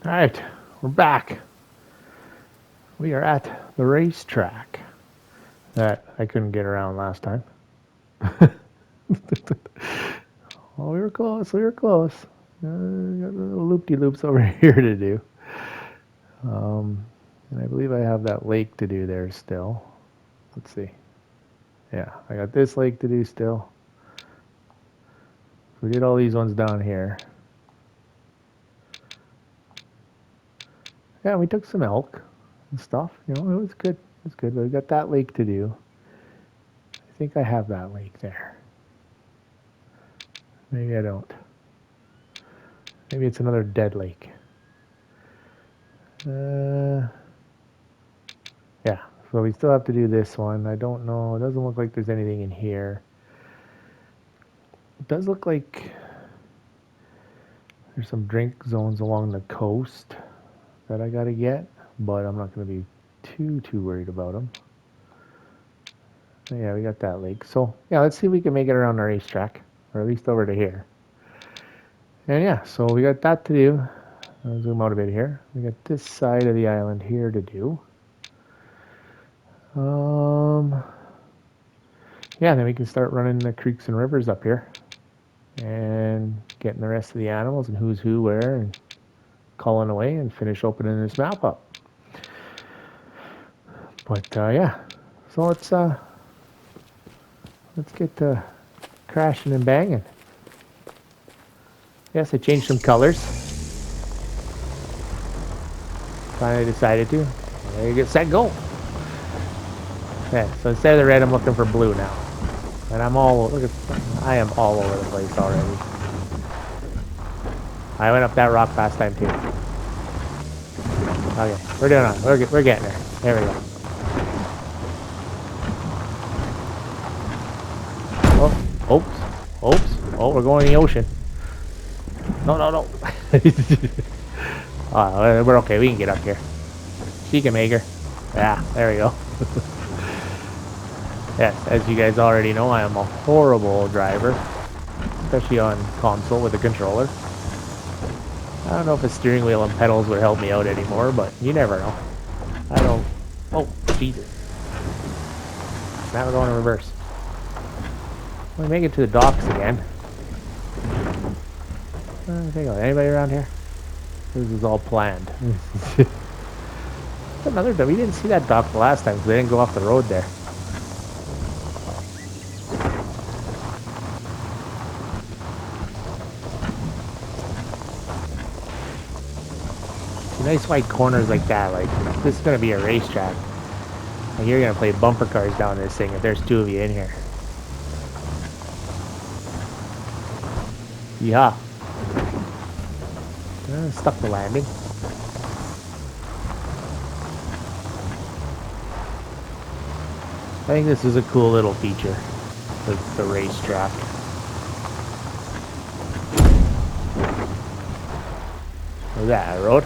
All right, we're back. We are at the racetrack that I couldn't get around last time. Oh, we were close. We were close. Got little loop-de-loops over here to do. And I believe I have that lake to do there still. Let's see. Yeah, I got this lake to do still. We did all these ones down here. Yeah, we took some elk and stuff. You know, it was good. It was good. But we got that lake to do. I think I have that lake there. Maybe I don't. Maybe it's another dead lake. Yeah, so we still have to do this one. I don't know. It doesn't look like there's anything in here. It does look like there's some drink zones along the coast that I gotta get, but I'm not gonna be too worried about them. Yeah, we got that lake. So yeah, let's see if we can make it around the racetrack, or at least over to here. And yeah, so we got that to do. I'll zoom out a bit here. We got this side of the island here to do. Yeah, then we can start running the creeks and rivers up here and getting the rest of the animals and who's who where and culling away and finish opening this map up. But yeah, so let's get to crashing and banging. Yes, I changed some colors. Finally decided to. There you get set, go. Yeah, so instead of the red, I'm looking for blue now. And I'm all, look at, I am all over the place already. I went up that rock last time too. Okay, we're doing it. We're getting there. There we go. Oh, oops. Oh, we're going in the ocean. No. Oh, we're okay. We can get up here. She can make her. Yeah, there we go. Yes, as you guys already know, I am a horrible driver, especially on console with a controller. I don't know if a steering wheel and pedals would help me out anymore, but you never know. I don't... Oh, Jesus. Now we're going in reverse. We make it to the docks again. Anybody around here? This is all planned. Another dock. We didn't see that dock the last time because they didn't go off the road there. Nice white corners like that. Like, this is going to be a racetrack. Like, you're going to play bumper cars down this thing if there's two of you in here. Yeah. Stuck the landing. I think this is a cool little feature. The racetrack. What's that, a road?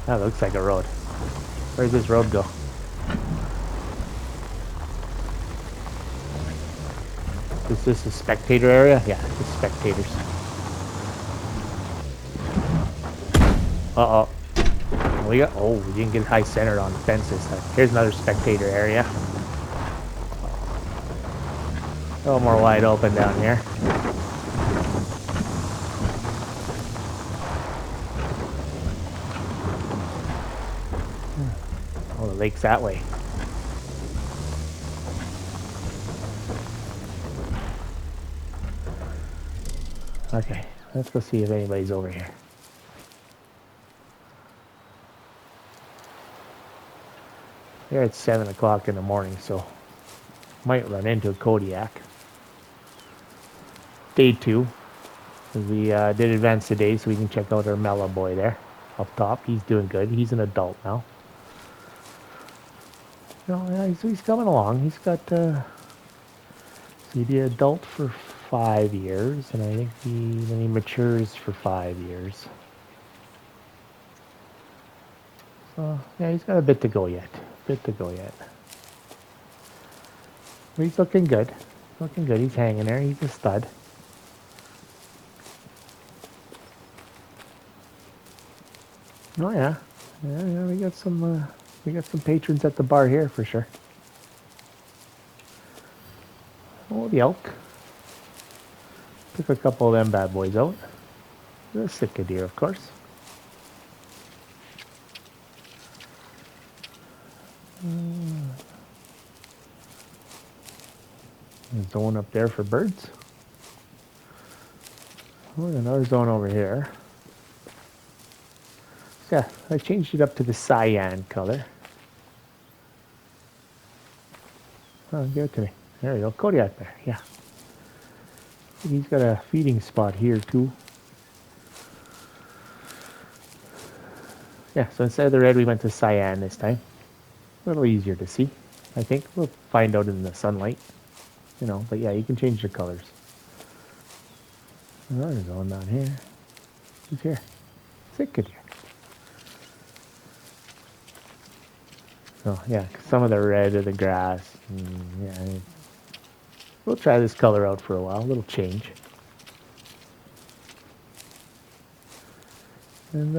That looks like a road. Where's this road go? Is this a spectator area? Yeah, it's spectators. Uh-oh. We didn't get high centered on the fences. Here's another spectator area. A little more wide open down here. Oh, the lake's that way. Okay, let's go see if anybody's over here. Here it's 7 o'clock in the morning, so might run into a Kodiak. Day 2. We did advance today, so we can check out our Mela boy there up top. He's doing good. He's an adult now. Yeah, he's coming along. He's got so he'd be an adult for 5 years, and I think then he matures for 5 years. So yeah, he's got a bit to go yet. But he's looking good. He's hanging there. He's a stud. Oh yeah, yeah. We got some patrons at the bar here for sure. Oh, the elk. Took a couple of them bad boys out. The Sitka deer, of course. Zone up there for birds. Oh, another zone over here. Yeah, I changed it up to the cyan color. Oh, give it to me. There you go, Kodiak there, yeah. He's got a feeding spot here too. Yeah, so instead of the red, we went to cyan this time. A little easier to see, I think. We'll find out in the sunlight, you know, but yeah, you can change the colors. Another zone down here. Who's here? Sitka deer. So yeah, some of the red of the grass. Yeah, we'll try this color out for a while. A little change. And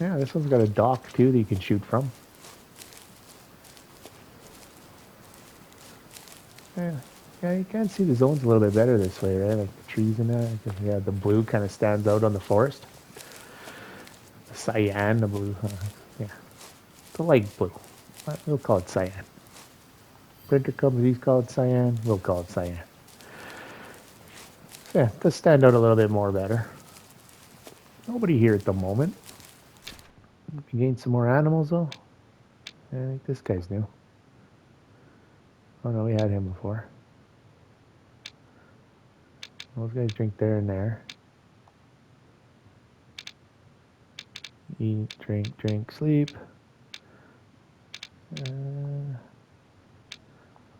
yeah, this one's got a dock too that you can shoot from. Yeah, you can see the zones a little bit better this way, right? Like the trees and that. Yeah, the blue kind of stands out on the forest. The cyan, the blue. Yeah, the light blue. We'll call it cyan. Printer companies call it cyan. We'll call it cyan. Yeah, it does stand out a little bit more better. Nobody here at the moment. We can gain some more animals though. I think this guy's new. Oh no, we had him before. Those guys drink there and there. Eat, drink, sleep.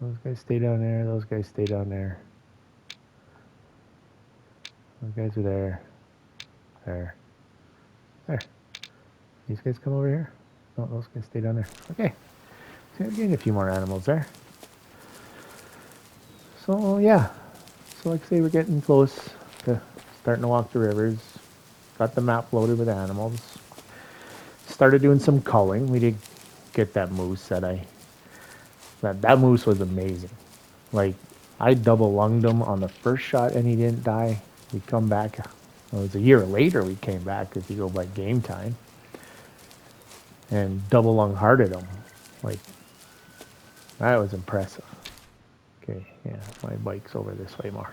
Those guys stay down there. Those guys stay down there. Those guys are there. There. These guys come over here. No, those guys stay down there. Okay. So we're getting a few more animals there. So yeah. So like I say, we're getting close to starting to walk the rivers. Got the map loaded with animals. Started doing some culling. We did get that moose that moose was amazing. Like, I double lunged him on the first shot and he didn't die. We come back, well, it was a year later we came back if you go by game time. And double lung hearted him. Like, that was impressive. Okay, yeah, my bike's over this way more.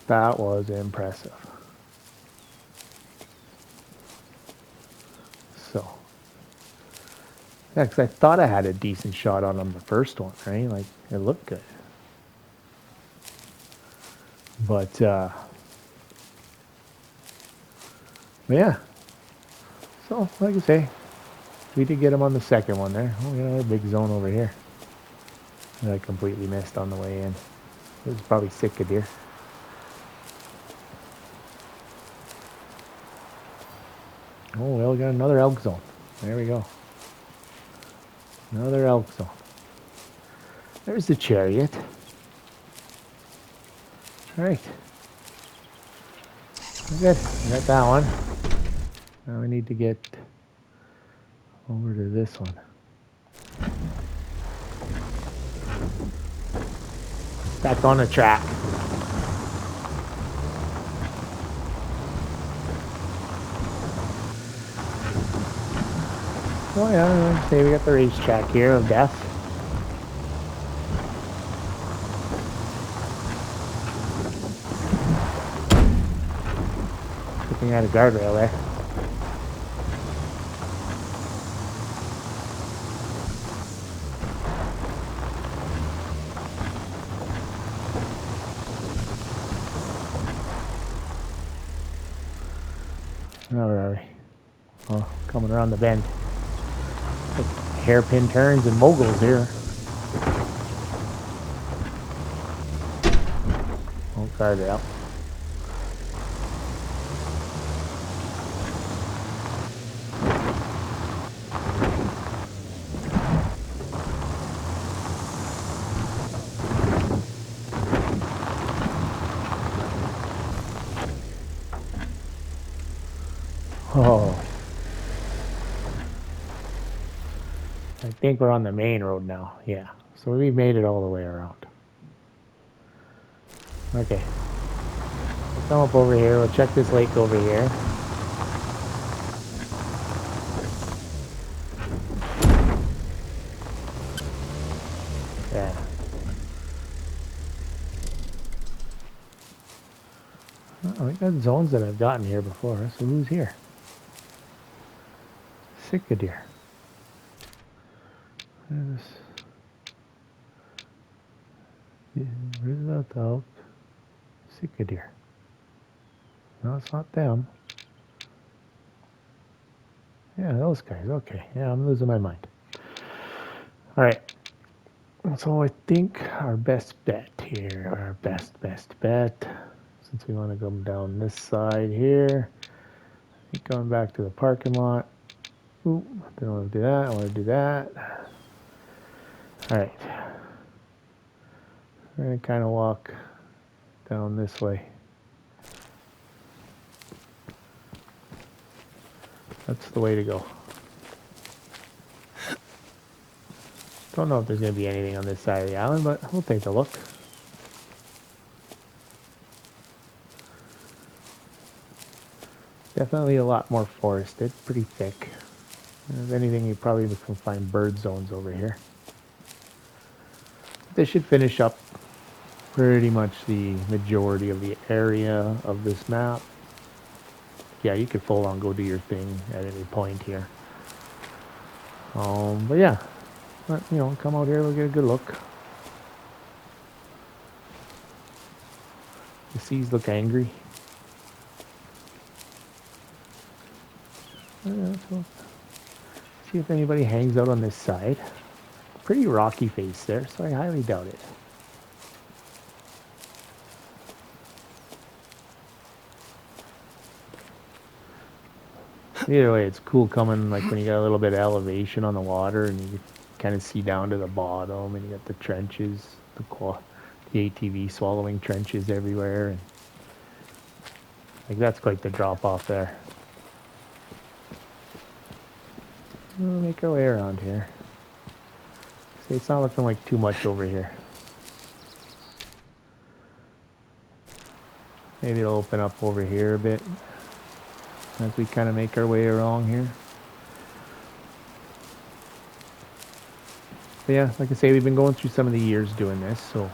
That was impressive. So, yeah, because I thought I had a decent shot on him the first one, right? Like, it looked good. But yeah. So, like I say, we did get him on the second one there. Oh, we got another big zone over here that I completely missed on the way in. It was probably Sitka deer. Oh, well, we got another elk zone. There we go. Another elk zone. There's the chariot. All right. Good. We got that one. Now we need to get over to this one. Back on the track. Oh yeah, like I say, we got the racetrack here of death. Looking at a guardrail there. Where are we? Oh, coming around the bend. Like hairpin turns and moguls here. Oh, guardrail. Oh, I think we're on the main road now. Yeah. So we've made it all the way around. Okay. We'll come up over here. We'll check this lake over here. Yeah. Oh, we got zones that I've gotten here before. So who's here? Sitka deer. Roosevelt elk. Sitka deer. No, it's not them. Yeah, those guys. Okay. Yeah, I'm losing my mind. All right. So I think our best bet here, our best bet, since we want to go down this side here, I think going back to the parking lot. Ooh, I don't want to do that. I want to do that. All right. We're going to kind of walk down this way. That's the way to go. Don't know if there's going to be anything on this side of the island, but we'll take a look. Definitely a lot more forested, pretty thick. If anything, you probably can find bird zones over here. This should finish up pretty much the majority of the area of this map. Yeah, you could full on go do your thing at any point here. But yeah, you know, come out here, we'll get a good look. The seas look angry. So see if anybody hangs out on this side. Pretty rocky face there, so I highly doubt it. Either way, it's cool coming like when you got a little bit of elevation on the water and you kind of see down to the bottom, and you got the trenches, the ATV swallowing trenches everywhere, and like that's quite the drop off there. We'll make our way around here. See, it's not looking like too much over here. Maybe it'll open up over here a bit as we kind of make our way along here. But yeah, like I say, we've been going through some of the years doing this, so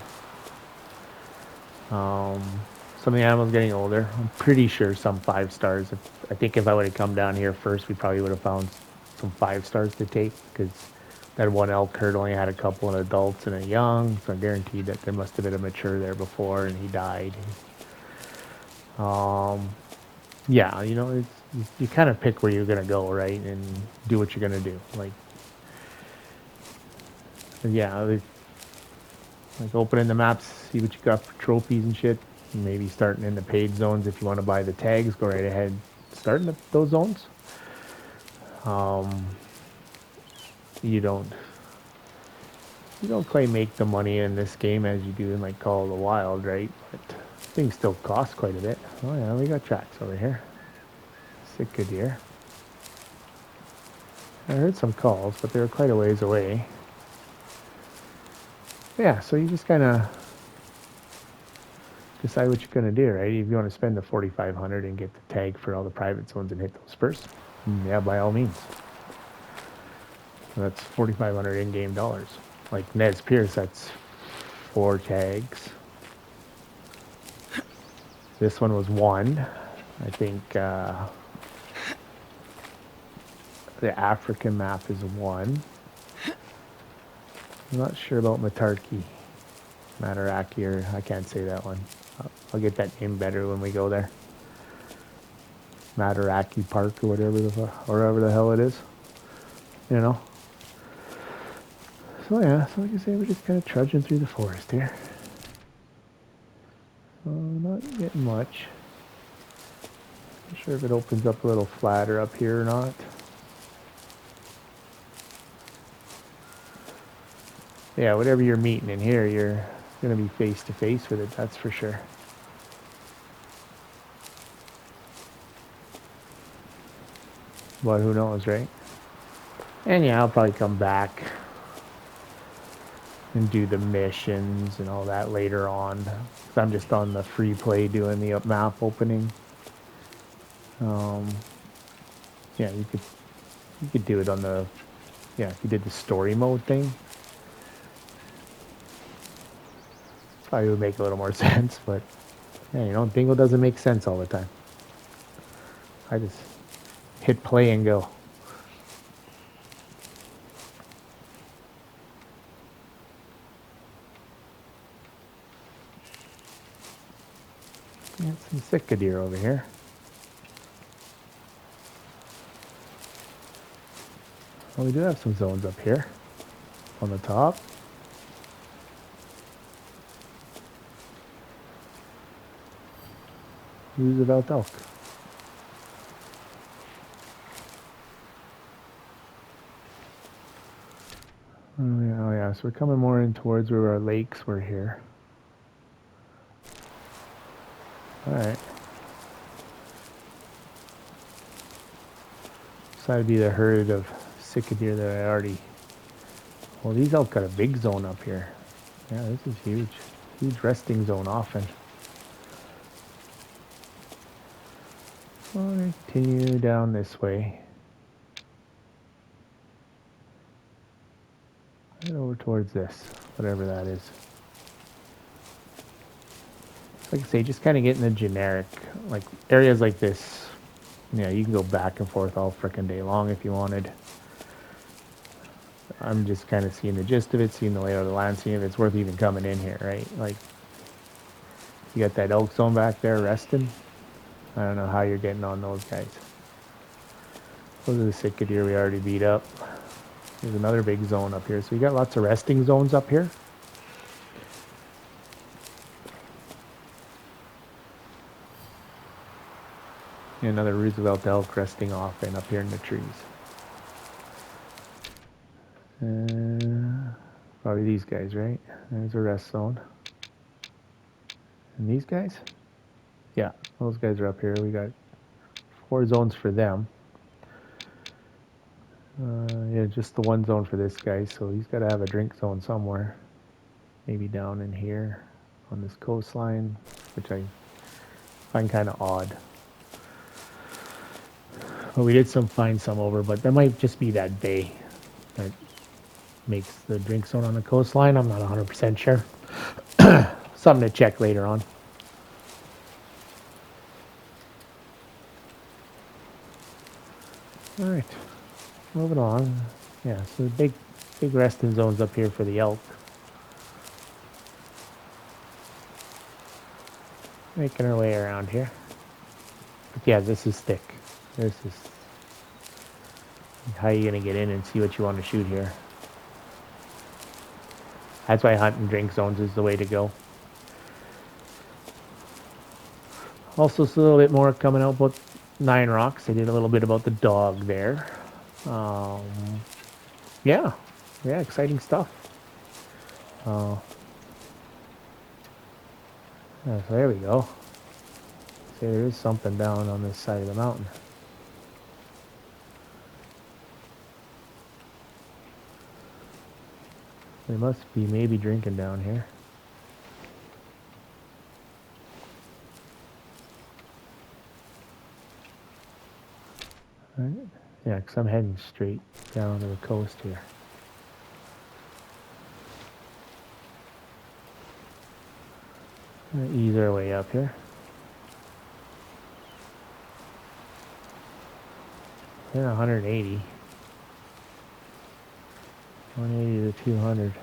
some of the animals getting older. I'm pretty sure some 5 stars. I think if I would have come down here first, we probably would have found some 5 stars to take, because that one elk herd only had a couple of adults and a young, so I'm guaranteed that there must have been a mature there before and he died. Yeah, you know, you kind of pick where you're gonna go, right, and do what you're gonna do. Like, yeah, like opening the maps, see what you got for trophies and shit. Maybe starting in the paid zones if you want to buy the tags. Go right ahead, start in those zones. You don't quite make the money in this game as you do in like Call of the Wild, right? But things still cost quite a bit. Oh yeah, we got tracks over here. Sitka deer. I heard some calls, but they were quite a ways away. Yeah, so you just kind of decide what you're going to do, right? If you want to spend the $4,500 and get the tag for all the private zones and hit those first, yeah, by all means. So that's $4,500 in-game dollars. Like Nez Pierce, that's 4 tags. This one was 1. I think the African map is 1. I'm not sure about Matarki. Mataraki, or I can't say that one. I'll get that name better when we go there. Mataraki Park or whatever the hell it is. You know. So yeah, so like I say, we're just kind of trudging through the forest here. So not getting much. Not sure if it opens up a little flatter up here or not. Yeah, whatever you're meeting in here, you're going to be face to face with it, that's for sure. But who knows, right? And yeah, I'll probably come back and do the missions and all that later on. 'Cause I'm just on the free play doing the map opening. Yeah, you could do it on the, yeah, if you did the story mode thing. Probably would make a little more sense, but yeah, you know, Dingo doesn't make sense all the time. I just hit play and go. Yeah, some Sitka deer over here. Well, we do have some zones up here on the top. Roosevelt elk. Oh yeah, so we're coming more in towards where our lakes were here. Alright. So that'd be the herd of Sitka deer that I already... Well, these elk got a big zone up here. Yeah, this is huge. Huge resting zone often. We'll continue down this way. Right over towards this, whatever that is. Like I say, just kind of getting the generic, like areas like this. Yeah, you can go back and forth all frickin' day long if you wanted. I'm just kind of seeing the gist of it, seeing the layout of the land, seeing if it's worth even coming in here, right? Like, you got that elk zone back there resting. I don't know how you're getting on those guys. Those are the Sitka deer we already beat up. There's another big zone up here. So you got lots of resting zones up here. And another Roosevelt elk resting off and up here in the trees. Probably these guys, right? There's a rest zone. And these guys? Yeah, those guys are up here. We got 4 zones for them. Yeah, just the 1 zone for this guy, so he's got to have a drink zone somewhere. Maybe down in here on this coastline, which I find kind of odd. Well, we did find some over, but that might just be that bay that makes the drink zone on the coastline. I'm not 100% sure. Something to check later on. All right, moving on. Yeah, so the big resting zones up here for the elk. Making our way around here. But yeah, this is thick. This is how you gonna get in and see what you want to shoot here. That's why hunting drink zones is the way to go. Also, a little bit more coming out about Nine Rocks. I did a little bit about the dog there. Yeah, exciting stuff. Yeah, so there we go. See, there is something down on this side of the mountain. They must be maybe drinking down here. Right. Yeah, because I'm heading straight down to the coast here. Gonna ease our way up here. Then 180. 180 to 200.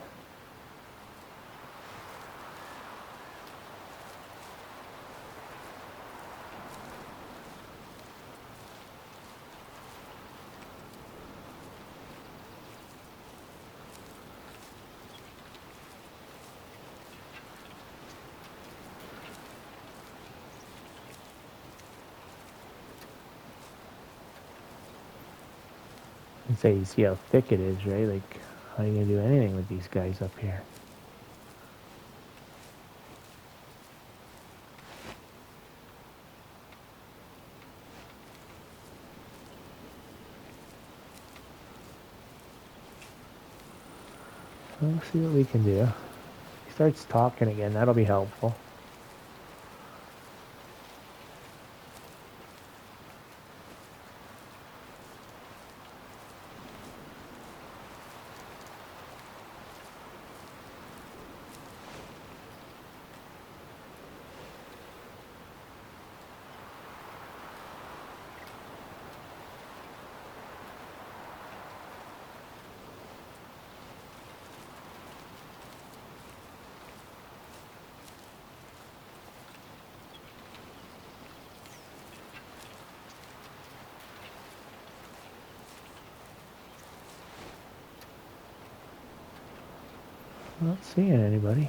And say, you see how thick it is, right? Like, how are you gonna do anything with these guys up here? We'll see what we can do. He starts talking again, that'll be helpful. Not seeing anybody.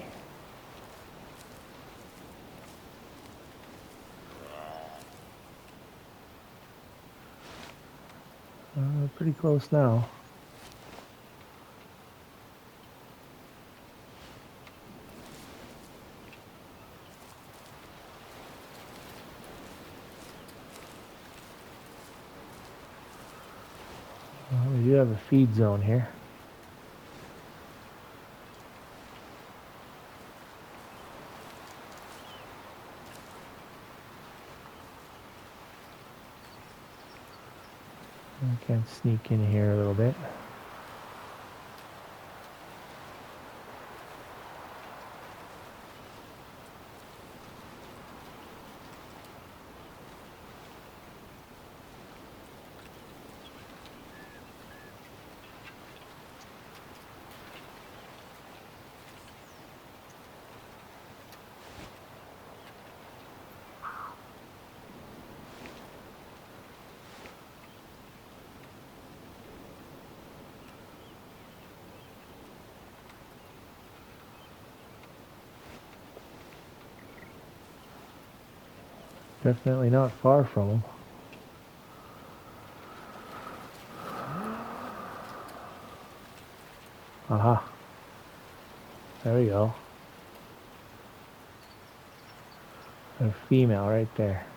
Pretty close now. Well, we do have a feed zone here. I can sneak in here a little bit. Definitely not far from him. Aha. There we go. A female right there.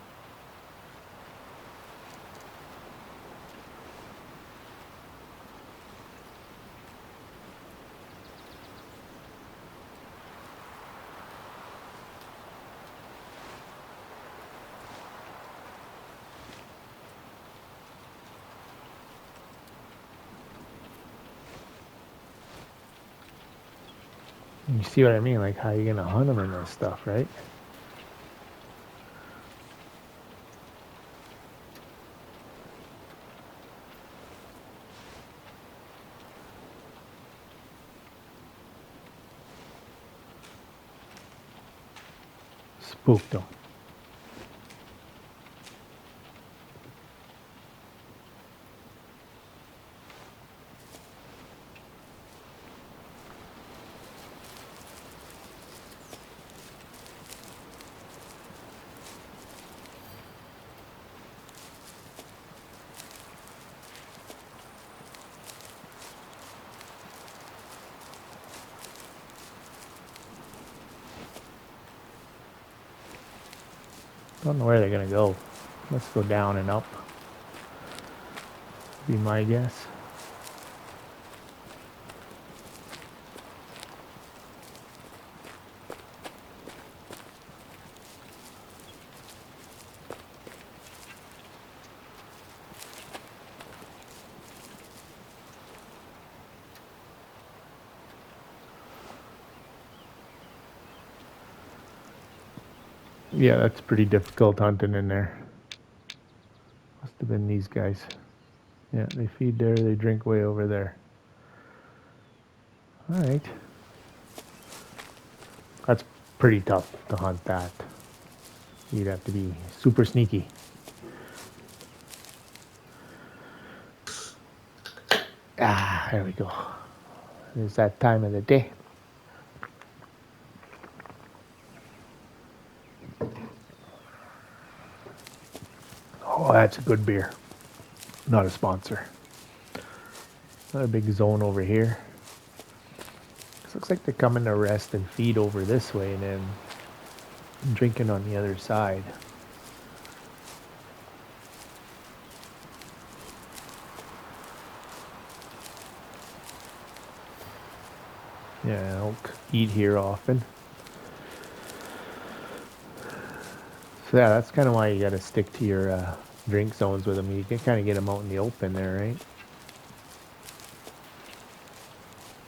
You see what I mean? Like, how you gonna hunt them in this stuff, right? Spooked them. Don't know where they're gonna go. Let's go down and up. Be my guess. Yeah, that's pretty difficult hunting in there. Must have been these guys. Yeah, they feed there, they drink way over there. Alright. That's pretty tough to hunt that. You'd have to be super sneaky. Ah, there we go. It's that time of the day. Oh, that's a good beer. Not a sponsor. Another big zone over here. This looks like they're coming to rest and feed over this way and then drinking on the other side. Yeah, elk eat here often. So yeah, that's kind of why you got to stick to your drink zones with them. You can kind of get them out in the open there, right?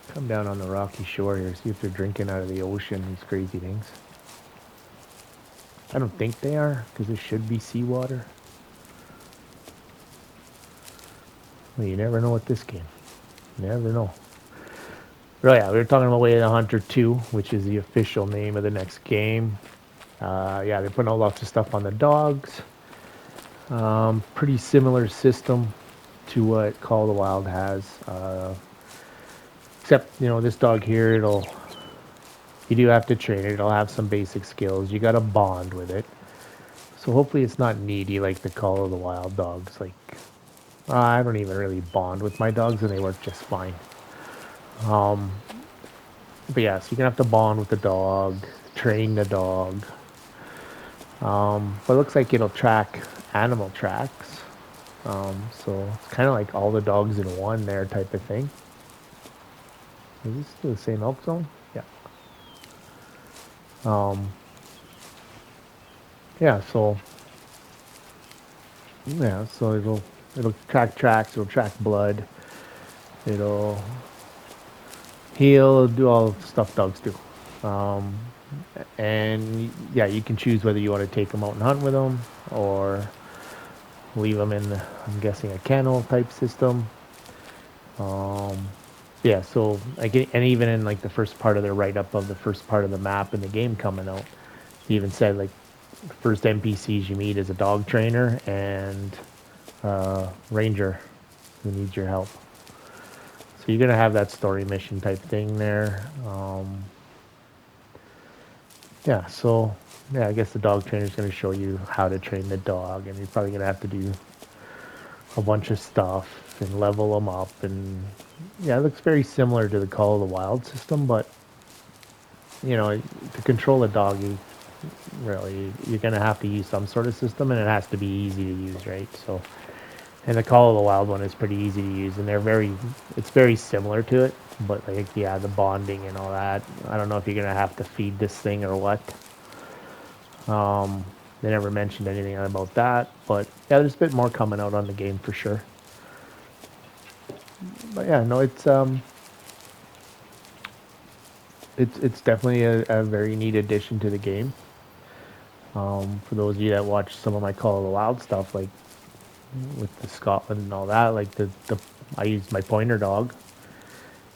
Come down on the rocky shore here, see if they're drinking out of the ocean, these crazy things. I don't think they are, because there should be seawater. Well, you never know with this game. You never know. But yeah, we were talking about Way of the Hunter 2, which is the official name of the next game. Yeah, they're putting out lots of stuff on the dogs. Pretty similar system to what Call of the Wild has. Except, you know, this dog here, you do have to train it. It'll have some basic skills. You got to bond with it. So hopefully it's not needy like the Call of the Wild dogs. Like, I don't even really bond with my dogs and they work just fine. But yeah, so you're gonna have to bond with the dog, train the dog. But it looks like it'll track animal tracks. So it's kind of like all the dogs in one there type of thing. Is this still the same elk zone? Yeah. Yeah, so yeah, so it'll track tracks, it'll track blood, it'll heal, do all the stuff dogs do. And yeah, you can choose whether you want to take them out and hunt with them or leave them in, I'm guessing, a kennel type system. Yeah, so and even in like the first part of their write-up of the first part of the map and the game coming out, he even said like the first NPCs you meet is a dog trainer and ranger who needs your help. So you're gonna have that story mission type thing there. Yeah, so yeah, I guess the dog trainer is gonna show you how to train the dog, and you're probably gonna have to do a bunch of stuff and level them up. And yeah, it looks very similar to the Call of the Wild system, but you know, to control a dog, you're gonna have to use some sort of system, and it has to be easy to use, right? So, and the Call of the Wild one is pretty easy to use, and it's very similar to it, but like yeah, the bonding and all that. I don't know if you're gonna have to feed this thing or what. They never mentioned anything about that, but yeah, there's a bit more coming out on the game for sure. But yeah, no, it's definitely a very neat addition to the game. For those of you that watch some of my Call of the Wild stuff, like with the Scotland and all that, like I used my pointer dog.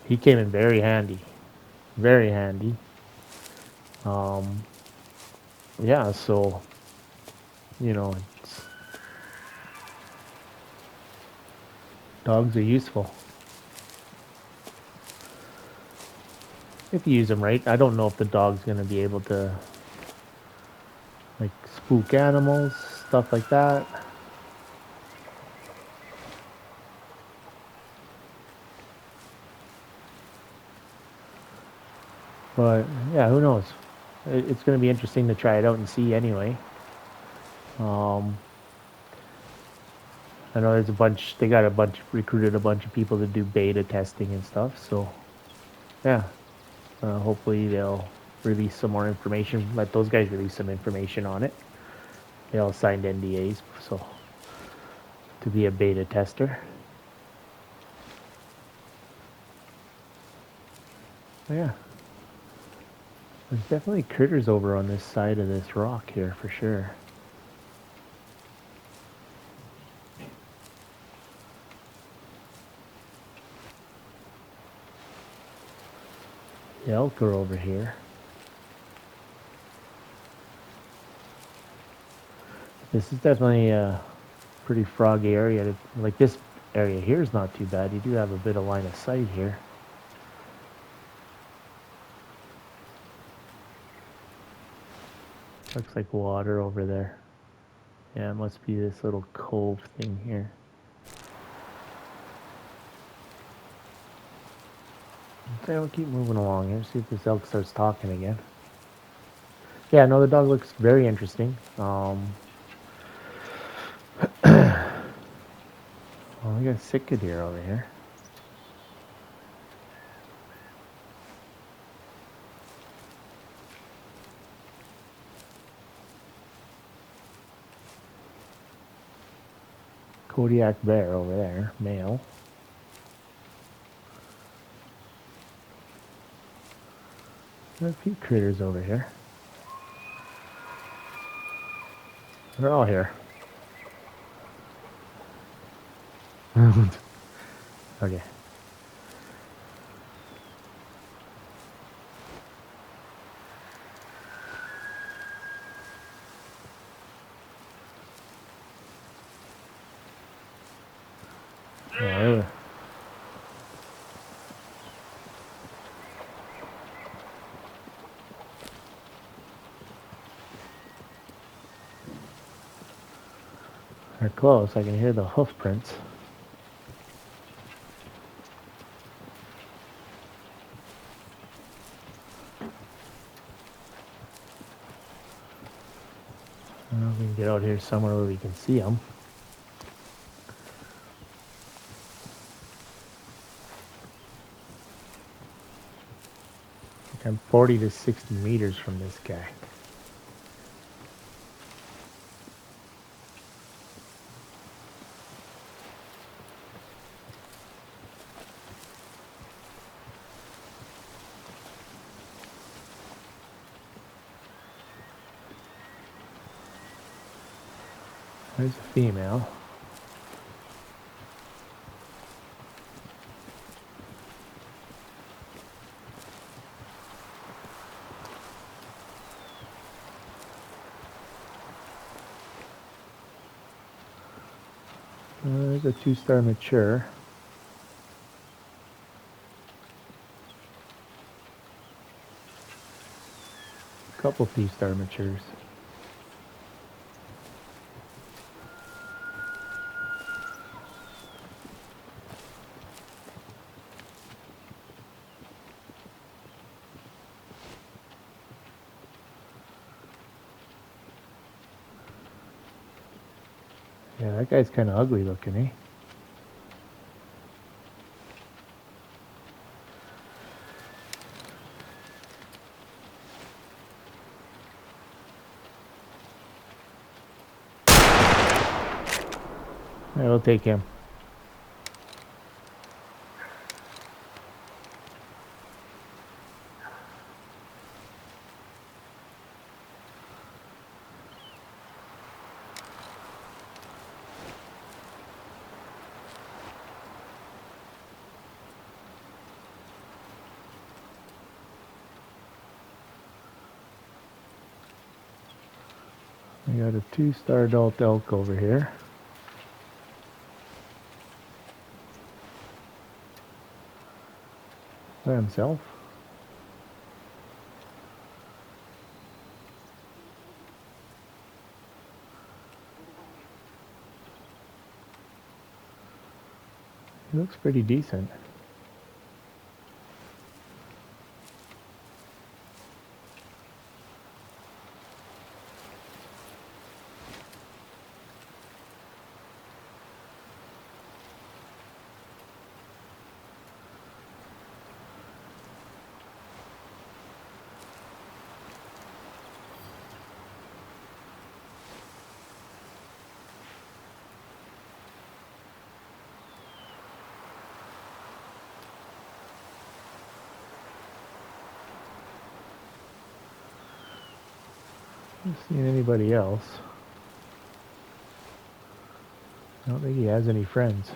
He came in very handy, very handy. Yeah, so you know, dogs are useful if you use them right. I don't know if the dog's gonna be able to like spook animals, stuff like that. But yeah, who knows? It's going to be interesting to try it out and see anyway. I know they got recruited a bunch of people to do beta testing and stuff. So yeah, hopefully they'll release some more information. Let those guys release some information on it. They all signed NDAs, so to be a beta tester. But yeah. There's definitely critters over on this side of this rock here for sure. The elk are over here. This is definitely a pretty froggy area. Like this area here is not too bad. You do have a bit of line of sight here. Looks like water over there. Yeah, it must be this little cove thing here. Okay, we'll keep moving along here. See if this elk starts talking again. Yeah, no, the dog looks very interesting. Oh, we got Sitka deer over here. Kodiak bear over there, male. There are a few critters over here. They're all here. Okay. Yeah, they're close. I can hear the hoof prints. I don't know if we can get out here somewhere where we can see them. I'm 40 to 60 meters from this guy. There's a female. There's a 2-star mature. A couple 3-star matures. Yeah, that guy's kind of ugly looking, eh? Yeah, we'll take him. We got a 2-star adult elk over here. By himself. He looks pretty decent. Haven't seen anybody else. I don't think he has any friends.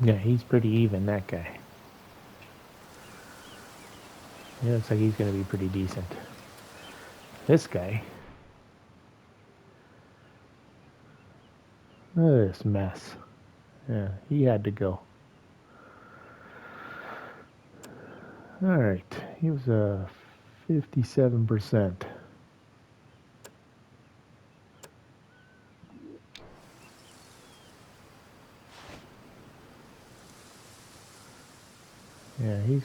Yeah, he's pretty even, that guy. Yeah, looks like he's going to be pretty decent. This guy. Look at this mess. Yeah, he had to go. Alright, he was a 57%. Yeah, he's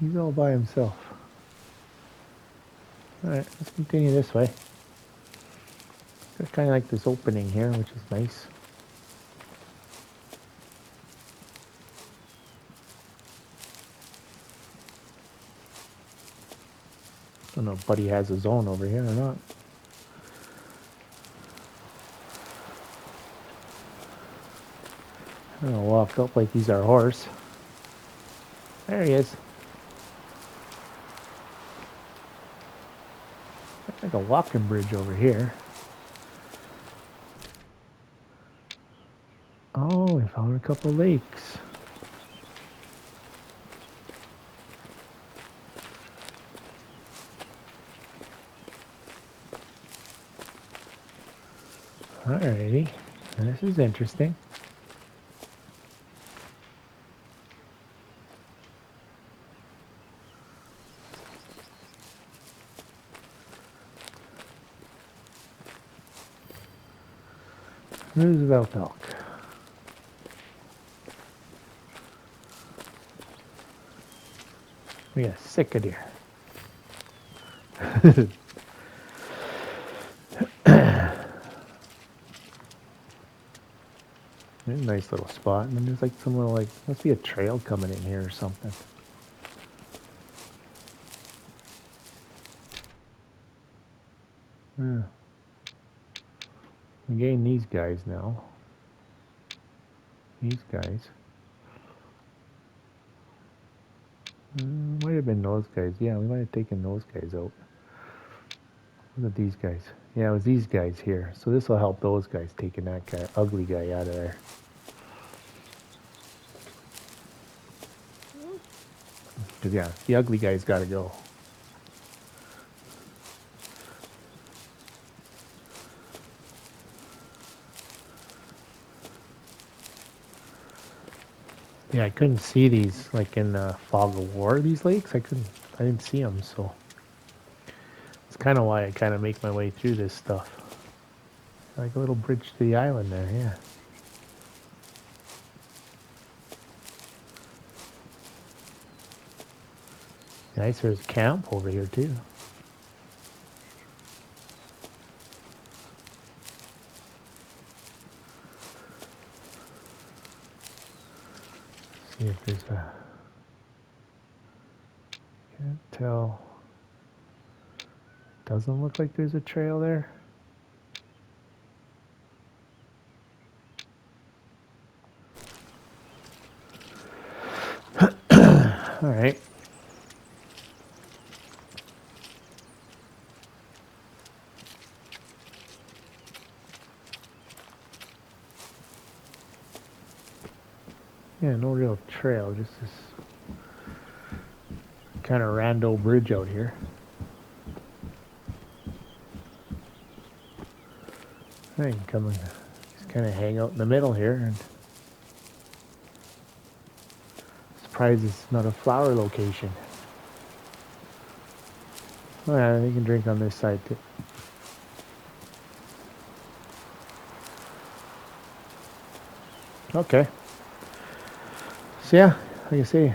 He's all by himself. Alright, let's continue this way. I kind of like this opening here, which is nice. I don't know if Buddy has his own over here or not. I'm gonna walk up like he's our horse. There he is. Looks like a walking bridge over here. Oh, we found a couple lakes. Alrighty, this is interesting. Roosevelt elk. We got Sitka deer. Nice little spot, and then there's like some little, like, must be a trail coming in here or something. Yeah. We gained these guys now. These guys. Might have been those guys. Yeah, we might have taken those guys out. Look at these guys. Yeah, it was these guys here. So this will help those guys taking that guy, ugly guy out of there. Because yeah, the ugly guy's got to go. Yeah, I couldn't see these like in the fog of war. These lakes, I didn't see them. So it's kind of why I kind of make my way through this stuff. Like a little bridge to the island there. Yeah. Nice. There's a camp over here too. See if there's a. Can't tell. Doesn't look like there's a trail there. All right. Yeah, no real trail, just this kind of rando bridge out here. I can come and just kind of hang out in the middle here, and surprised it's not a flower location. Oh yeah, you can drink on this side too. Okay. So yeah, like I say,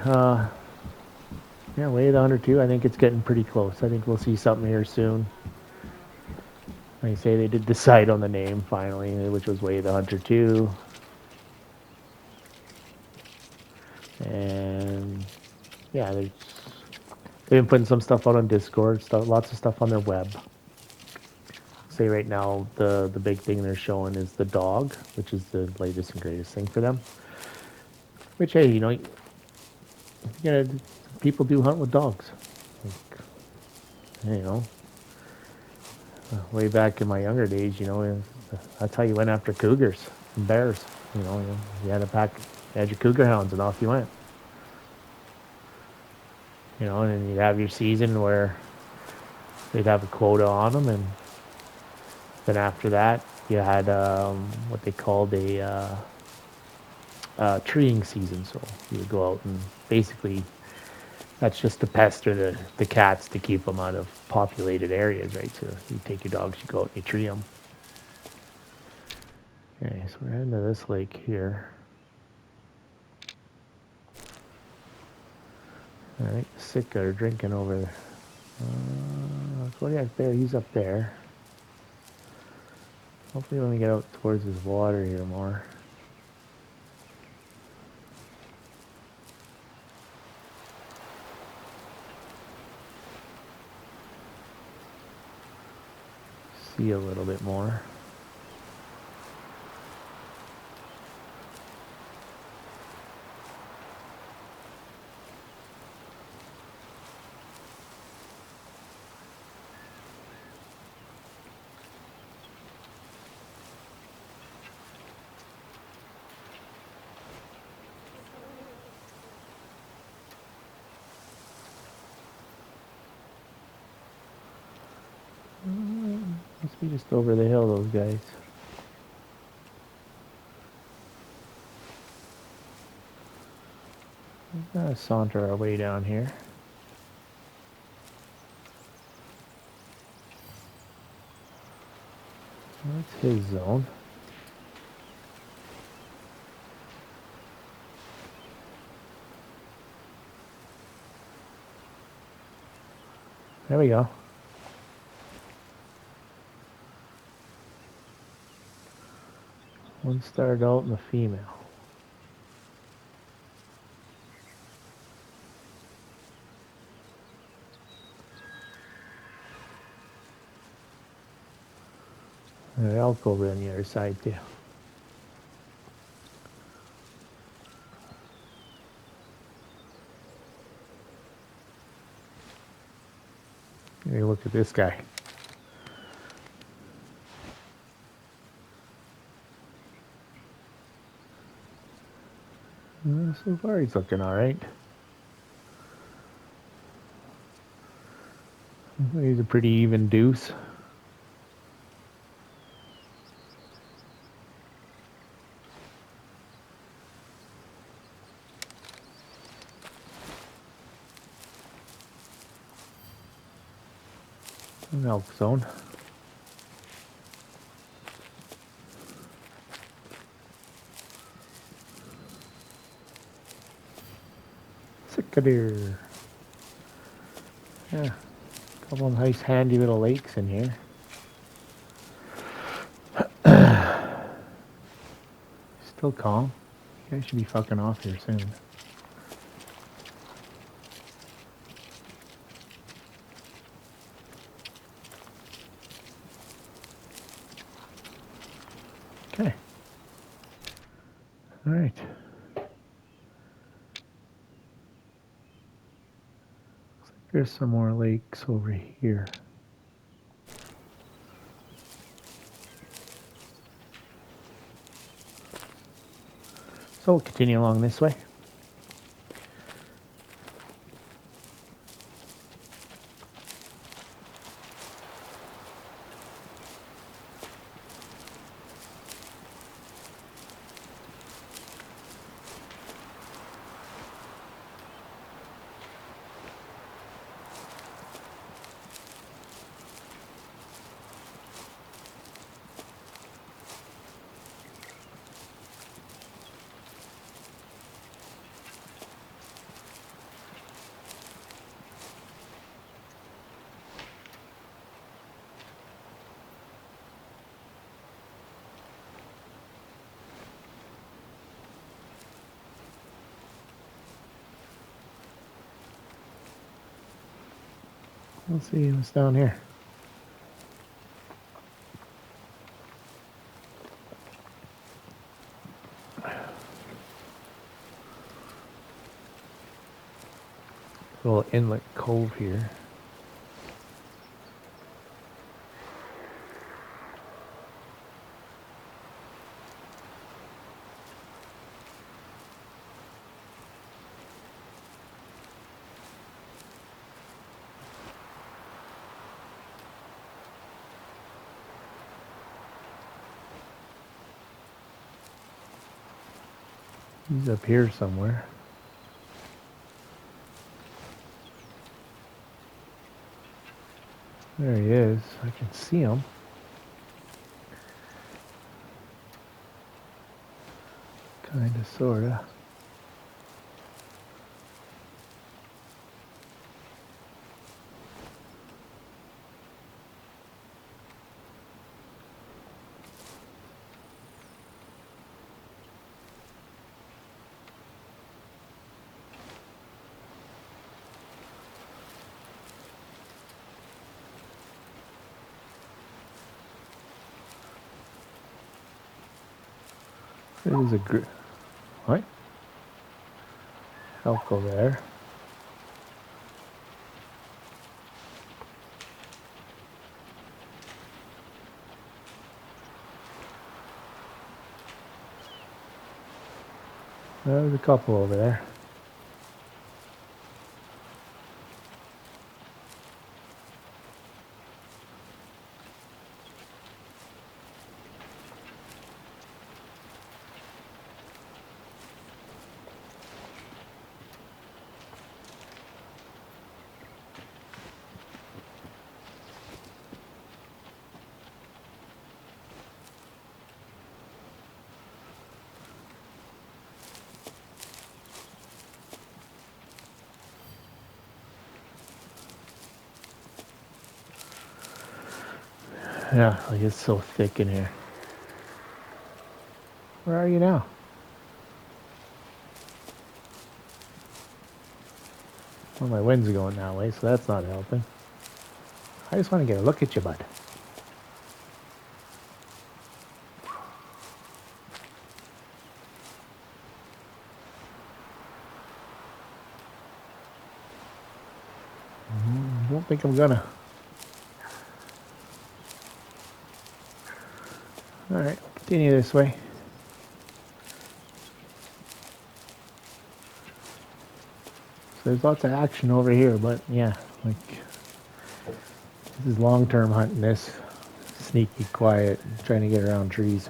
yeah, way of the 102. I think it's getting pretty close. I think we'll see something here soon. Like I say, they did decide on the name finally, which was Way of the Hunter 2. And yeah, they've been putting some stuff out on Discord, lots of stuff on their web. Say right now, the big thing they're showing is the dog, which is the latest and greatest thing for them. Which, hey, you know, people do hunt with dogs. Like, you know, way back in my younger days, you know, that's how you went after cougars and bears. You know, you had a pack, you had your cougar hounds, and off you went. You know, and then you'd have your season where they'd have a quota on them, and then after that, you had what they called a treeing season. So you would go out and basically, that's just to pester the cats to keep them out of populated areas, right? So you take your dogs, you go out and you tree them. Okay, so we're heading to this lake here. Alright, Sitka are drinking over there. Kodiak there, he's up there. Hopefully when we get out towards this water here more. See a little bit more. Must be just over the hill, those guys. We're gonna saunter our way down here. That's his zone. There we go. One star adult and a female. Alright, I'll go over on the other side too. Hey, look at this guy. So far he's looking alright. He's a pretty even deuce. An elk zone. Spectator. Yeah, a couple of nice handy little lakes in here. Still calm. You guys should be fucking off here soon. Okay. All right. There's some more lakes over here. So we'll continue along this way. Let's see what's down here. Little Inlet Cove here. He's up here somewhere. There he is. I can see him. Kinda, sorta. There's a group. What? Elk over there. There's a couple over there. Yeah, like it's so thick in here. Where are you now? Well, my wind's going that way, so that's not helping. I just want to get a look at you, bud. Don't think I'm gonna. Alright, continue this way. So there's lots of action over here, but yeah, like this is long-term hunting this. Sneaky, quiet, trying to get around trees.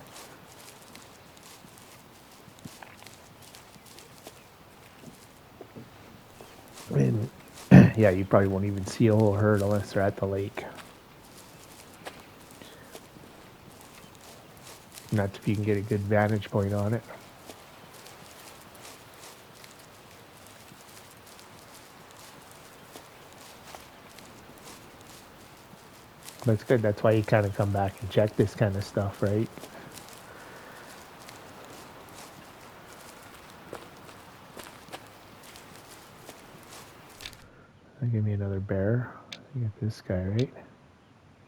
And yeah, you probably won't even see a whole herd unless they're at the lake. And that's if you can get a good vantage point on it. But it's good, that's why you kind of come back and check this kind of stuff, right? Give me another bear. I get this guy, right?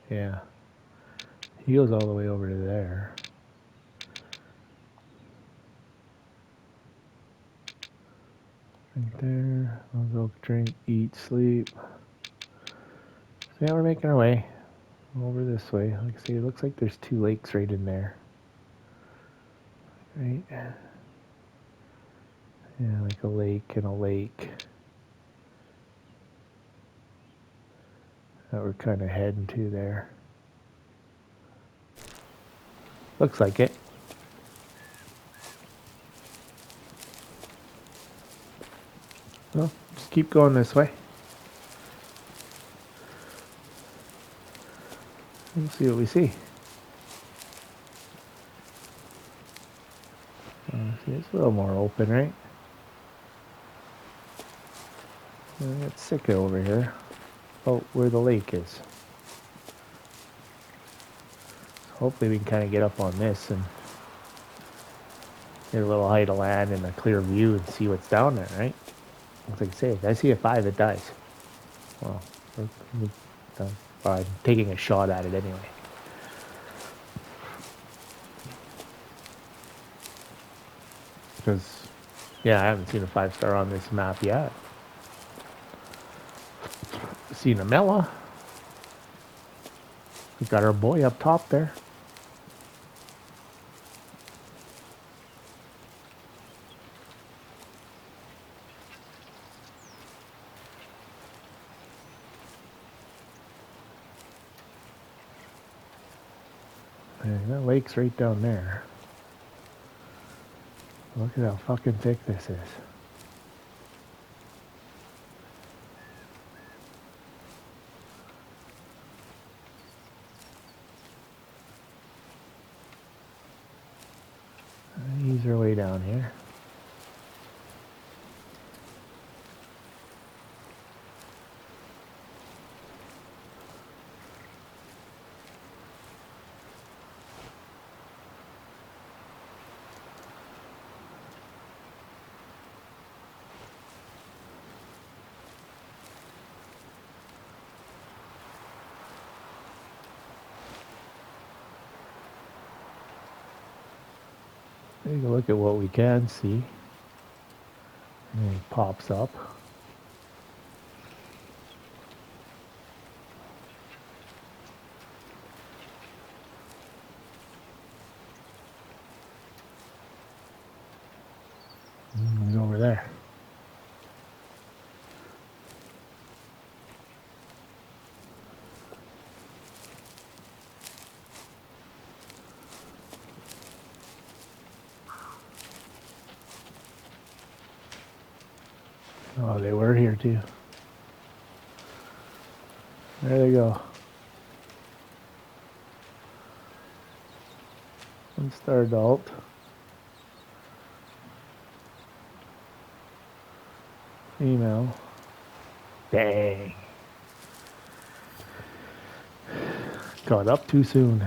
Yeah. He goes all the way over to there. Right there. I'll go drink, eat, sleep. So yeah, we're making our way over this way. Like I say, it looks like there's two lakes right in there. Right? Yeah, like a lake and a lake. That we're kind of heading to there. Looks like it. Well, just keep going this way. We'll see what we see. See, it's a little more open, right? We got Sitka over here. Oh, where the lake is. So hopefully we can kind of get up on this and get a little height of land and a clear view and see what's down there, right? Like I say, if I see a 5, it dies. Well, I'm taking a shot at it anyway. Because, yeah, I haven't seen a 5-star on this map yet. Seen a Mela. We got our boy up top there. And that lake's right down there. Look at how fucking thick this is. Ease our way down here. Take a look at what we can see. And it pops up. He's over there. Oh, they were here too. There they go. One star adult. Female. Dang. Got up too soon.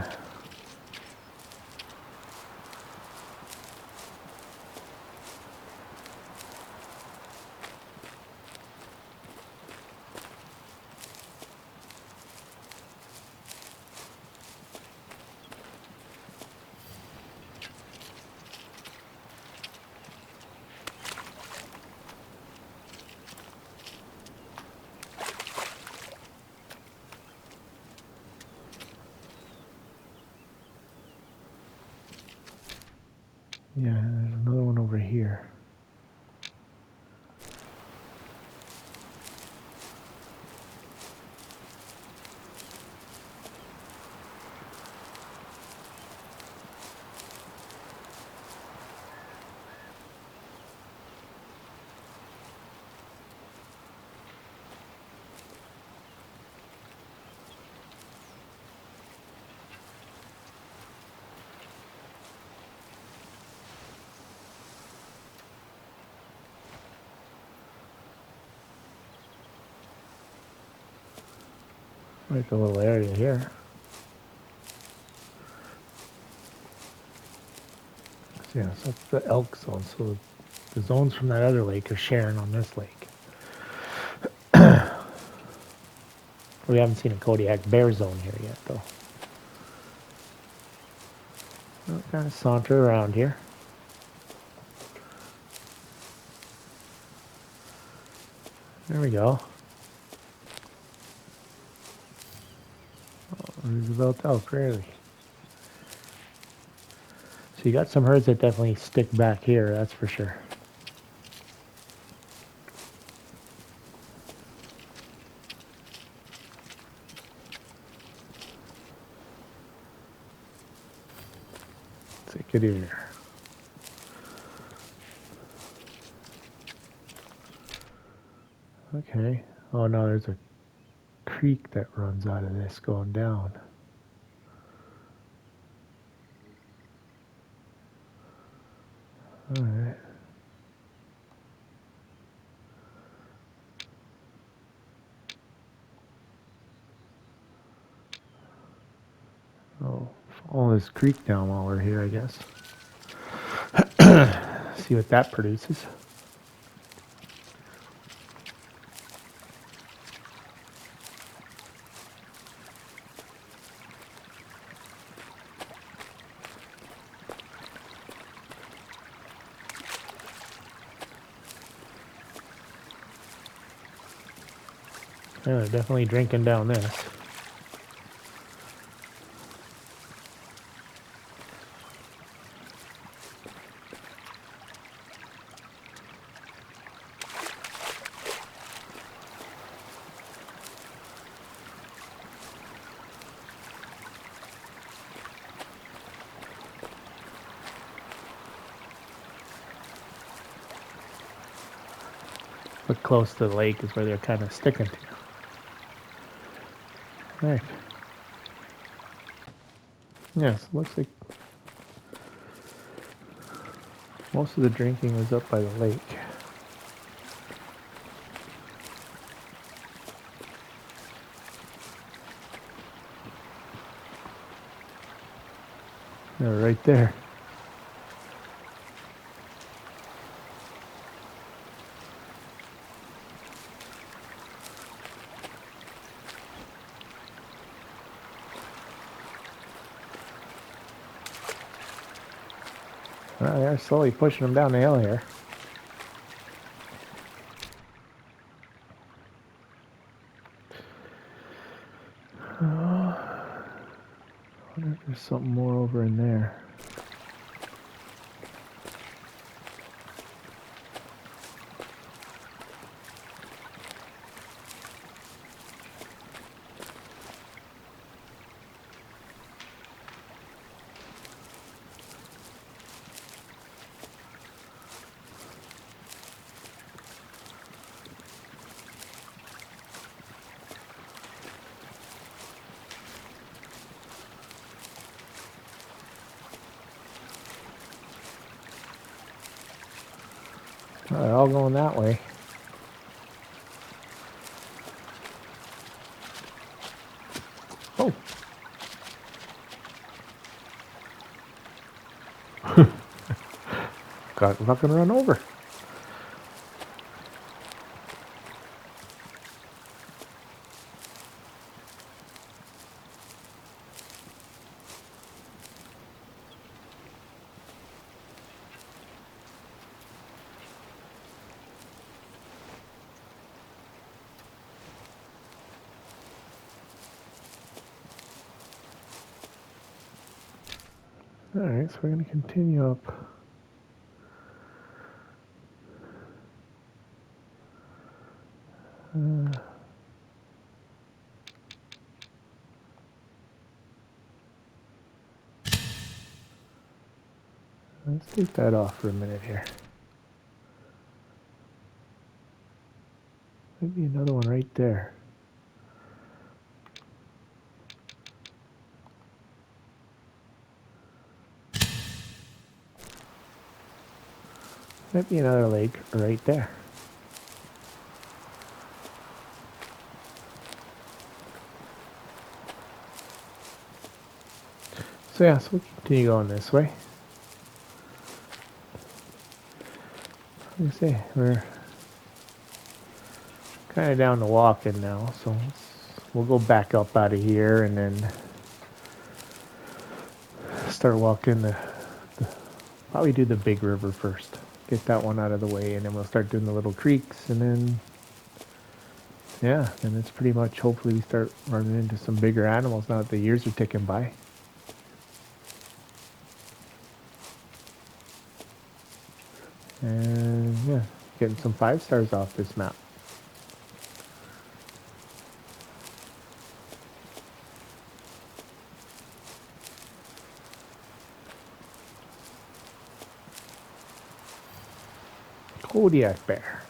Yeah, there's another one over here. Like a little area here. So yeah, so that's the elk zone. So the zones from that other lake are sharing on this lake. We haven't seen a Kodiak bear zone here yet, though. I'll kind of saunter around here. There we go. Roosevelt elk, really. So you got some herds that definitely stick back here, that's for sure. Take it here. Okay. Oh no, there's a creek that runs out of this going down. All right. Oh, follow this creek down while we're here, I guess. See what that produces. Yeah, they're definitely drinking down this. But close to the lake is where they're kind of sticking to. Right. Yes, looks like most of the drinking was up by the lake. They're right there. Well, they're slowly pushing them down the hill here. I wonder if there's something more over in there. Well, they're all going that way. Oh. Got fucking run over. Alright, so we're going to continue up. Let's take that off for a minute here. Maybe another one right there. Might be another lake right there. So yeah, so we'll continue going this way. Like I say, we're kind of down to walking now, so we'll go back up out of here and then start walking probably do the big river first. Get that one out of the way, and then we'll start doing the little creeks, and then yeah, then it's pretty much, hopefully we start running into some bigger animals now that the years are ticking by. And yeah, getting some 5 stars off this map. Kodiak bear.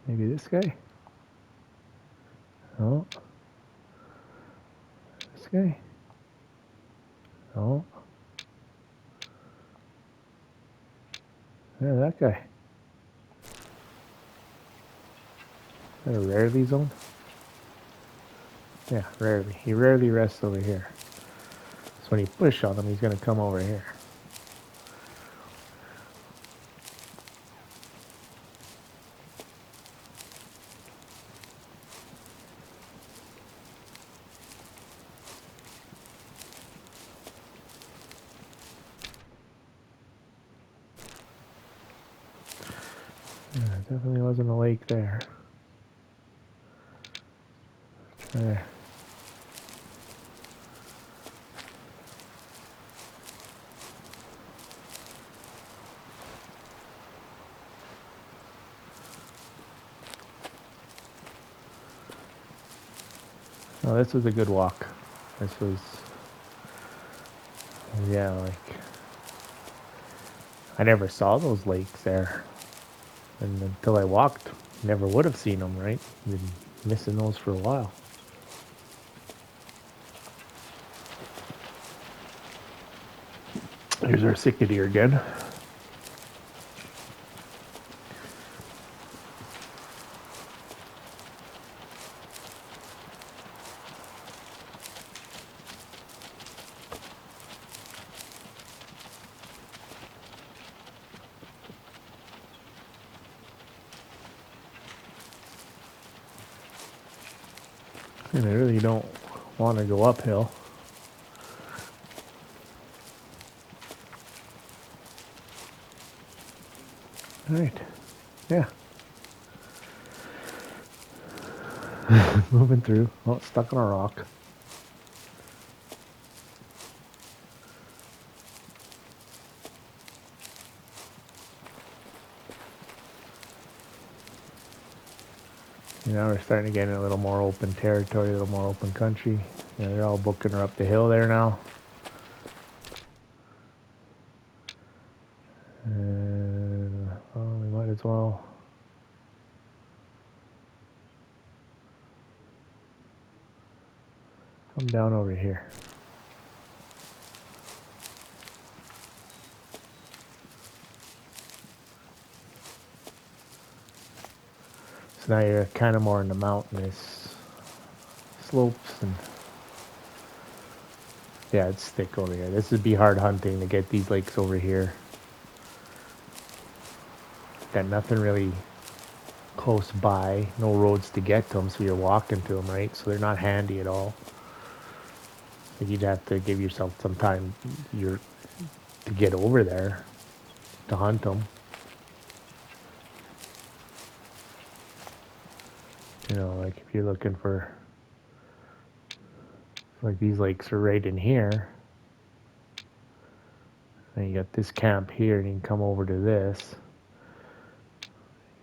Maybe this guy? Oh. This guy? Oh. Yeah, that guy. Is that a rarely zone? Yeah, rarely. He rarely rests over here. So when you push on him, he's going to come over here. Yeah, definitely wasn't a lake there. There. Oh, this was a good walk. This was, yeah, like, I never saw those lakes there. And until I walked, never would have seen them, right? Been missing those for a while. Here's our Sitka deer again. And I really don't want to go uphill. All right. Yeah. Moving through. Oh, stuck on a rock. Now we're starting to get in a little more open territory, a little more open country. Yeah, they're all booking her up the hill there now. And well, we might as well. Come down over here. So now you're kind of more in the mountainous slopes, and yeah, it's thick over here. This would be hard hunting to get these lakes over here. Got nothing really close by, no roads to get to them, so you're walking to them, right? So they're not handy at all. Like you'd have to give yourself some time to get over there to hunt them. You know, like if you're looking for, like these lakes are right in here. And you got this camp here, and you can come over to this.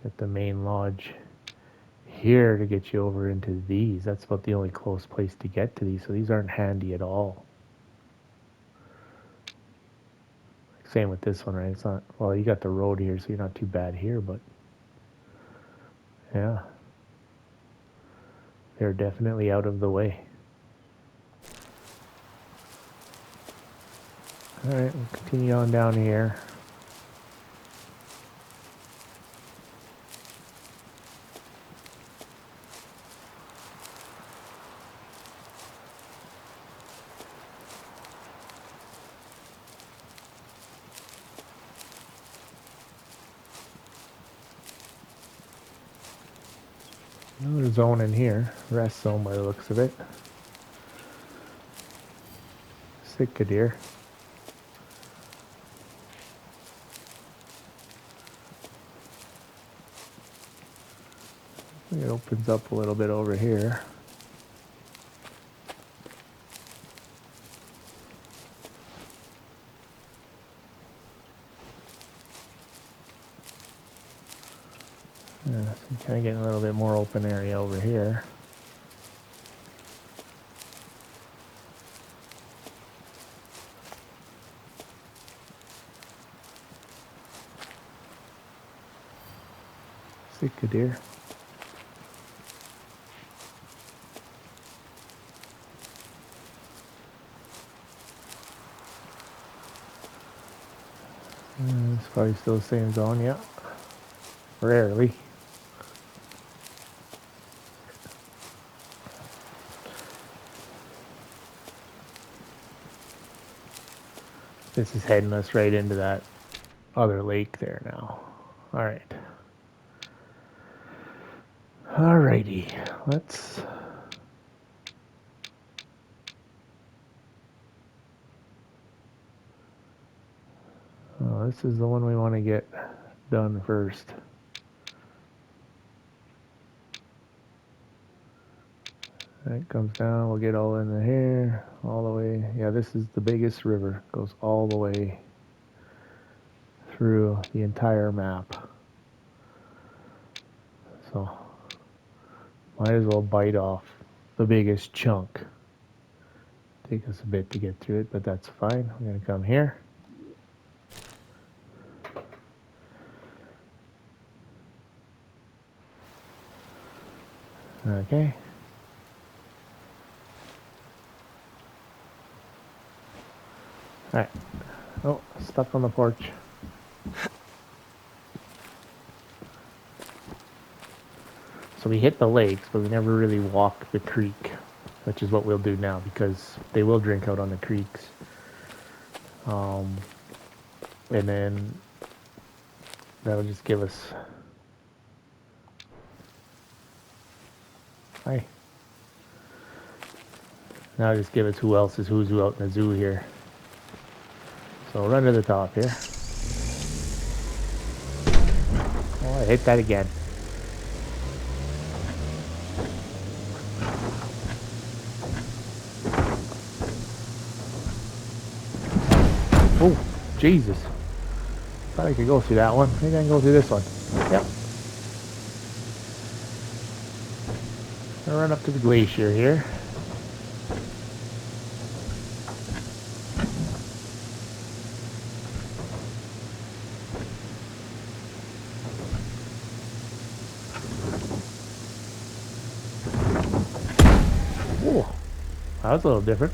Got the main lodge here to get you over into these. That's about the only close place to get to these, so these aren't handy at all. Same with this one, right? It's not, well, you got the road here, so you're not too bad here, but yeah. They're definitely out of the way. Alright, we'll continue on down here. Another zone in here, rest zone by the looks of it. Sitka deer. It opens up a little bit over here. Yeah, so you kind of getting a little bit more open area over here. Sitka deer. It's probably still the same zone, yeah. Rarely. This is heading us right into that other lake there now. Alright. Alrighty, let's... Oh, this is the one we want to get done first. That comes down, we'll get all into here, all the way. Yeah, this is the biggest river. Goes all the way through the entire map. So, might as well bite off the biggest chunk. Take us a bit to get through it, but that's fine. We're going to come here. Okay. Alright. Oh, stuck on the porch. So we hit the lakes, but we never really walked the creek, which is what we'll do now, because they will drink out on the creeks. And then that'll just give us... Hi. Now just give us who else is who's who out in the zoo here. So run to the top here. Oh, I hit that again. Oh, Jesus. Thought I could go through that one. Maybe I can go through this one. Yep. I'll run up to the glacier here. Oh, that was a little different.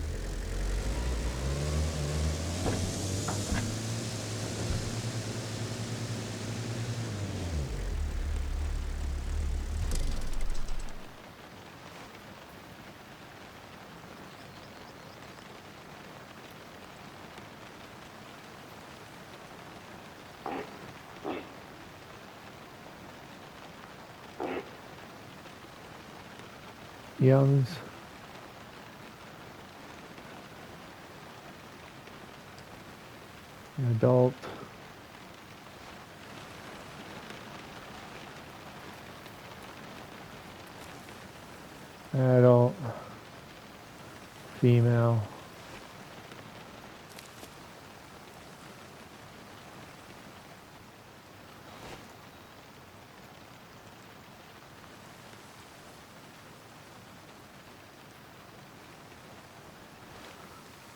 Youngs. Adult. Adult. Female.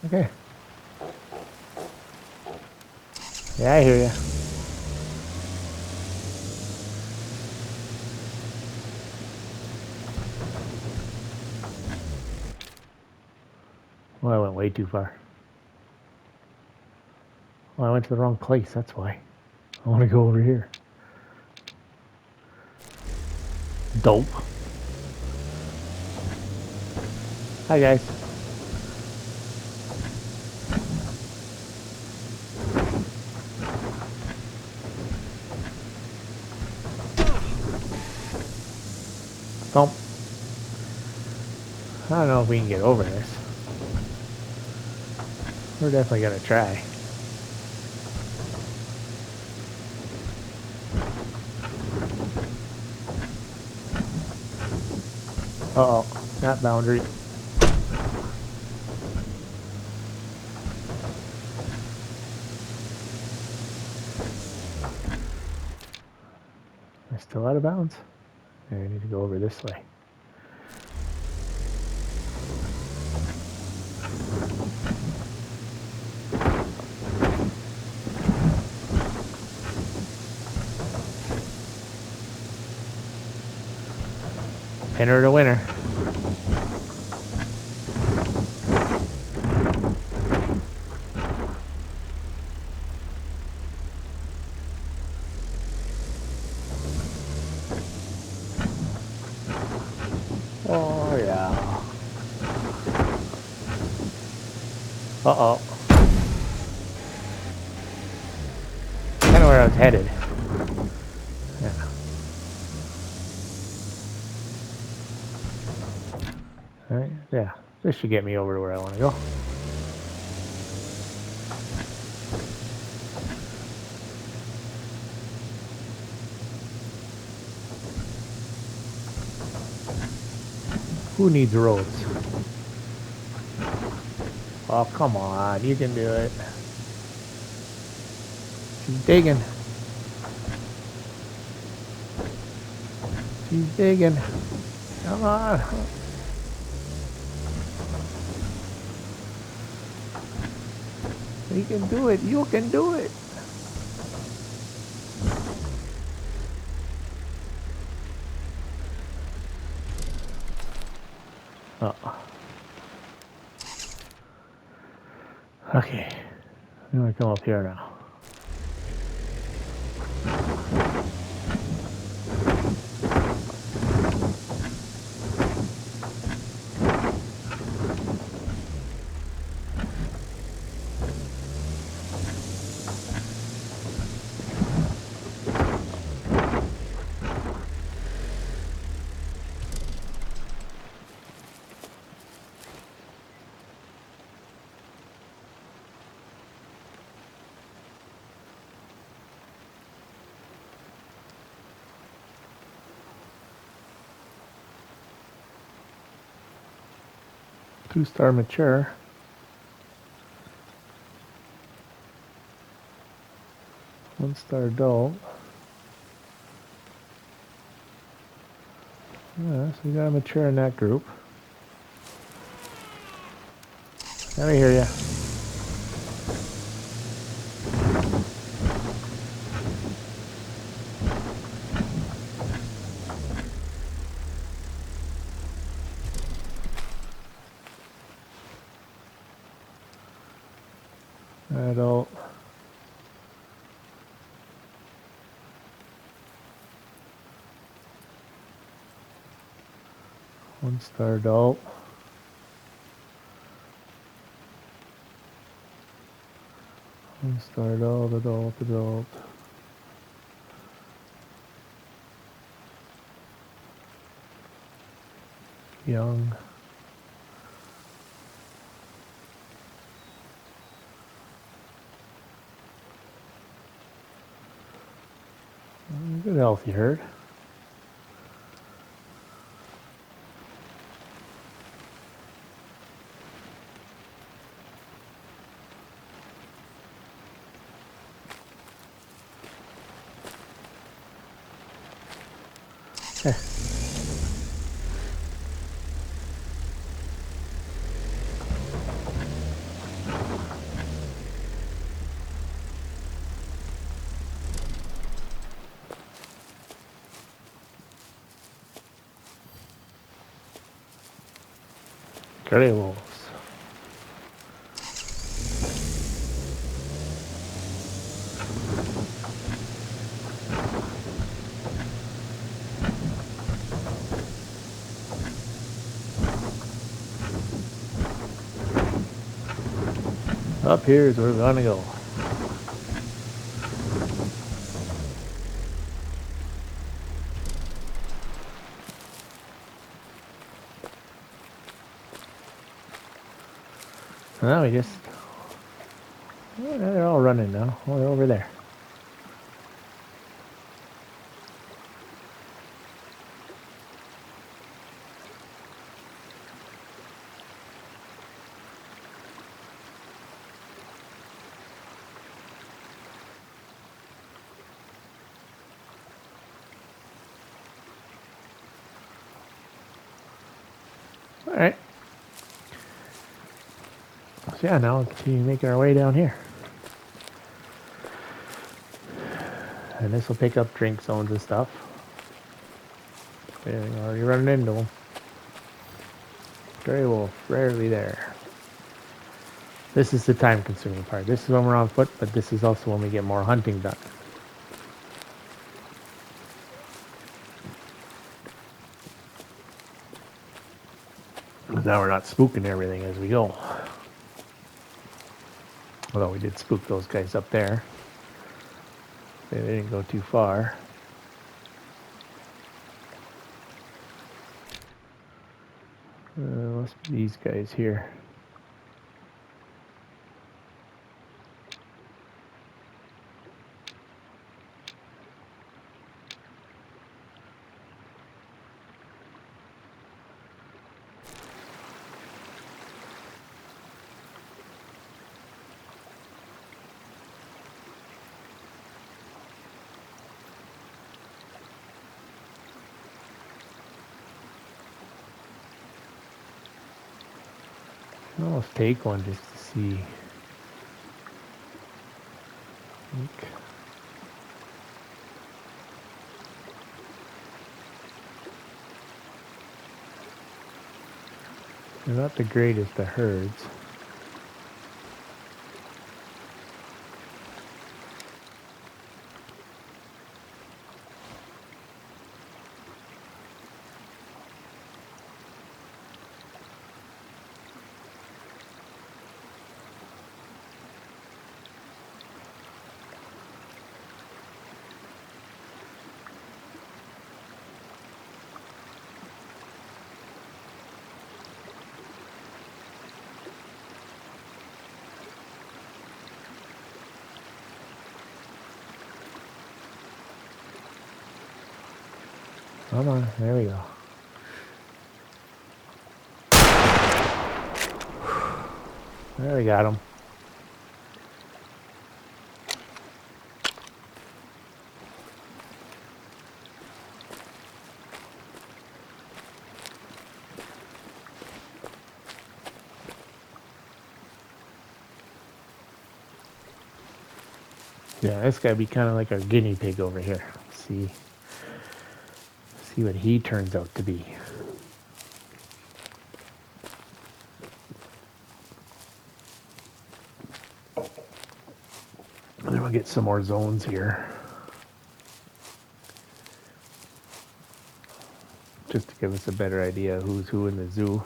Okay. Yeah, I hear you. Well, I went way too far. Well, I went to the wrong place, that's why. I want to go over here. Dope. Hi, guys. Thump. I don't know if we can get over this. We're definitely gonna try. Uh-oh, not boundary. Am I still out of bounds? I need to go over this way. Pinner to winner. Oh yeah. Uh-oh. Kind of where I was headed. Yeah. Alright, yeah. This should get me over to where I want to go. Who needs roads? Oh, come on. You can do it. She's digging. She's digging. Come on. You can do it. You can do it. Oh. Okay. I'm going to come up here now. 2-star mature. One-star adult. Yeah, so we got a mature in that group. Let me hear ya. Adult. One-star adult. One-star adult, adult. Young. Good healthy herd. Gray wolves. Up here is where we're gonna go. Now we just... Oh, they're all running now. Oh, they're over there. Alright. So yeah, now we'll continue making our way down here. And this will pick up drink zones and stuff. Yeah, you're already running into them. Gray wolf, rarely there. This is the time consuming part. This is when we're on foot, but this is also when we get more hunting done. Now we're not spooking everything as we go. Although we did spook those guys up there. They didn't go too far. Must be these guys here. I'll almost take one just to see. They're not the greatest of herds. Come on, there we go. There we got him. Yeah, this guy be kind of like our guinea pig over here. See what he turns out to be. And then we'll get some more zones here. Just to give us a better idea of who's who in the zoo.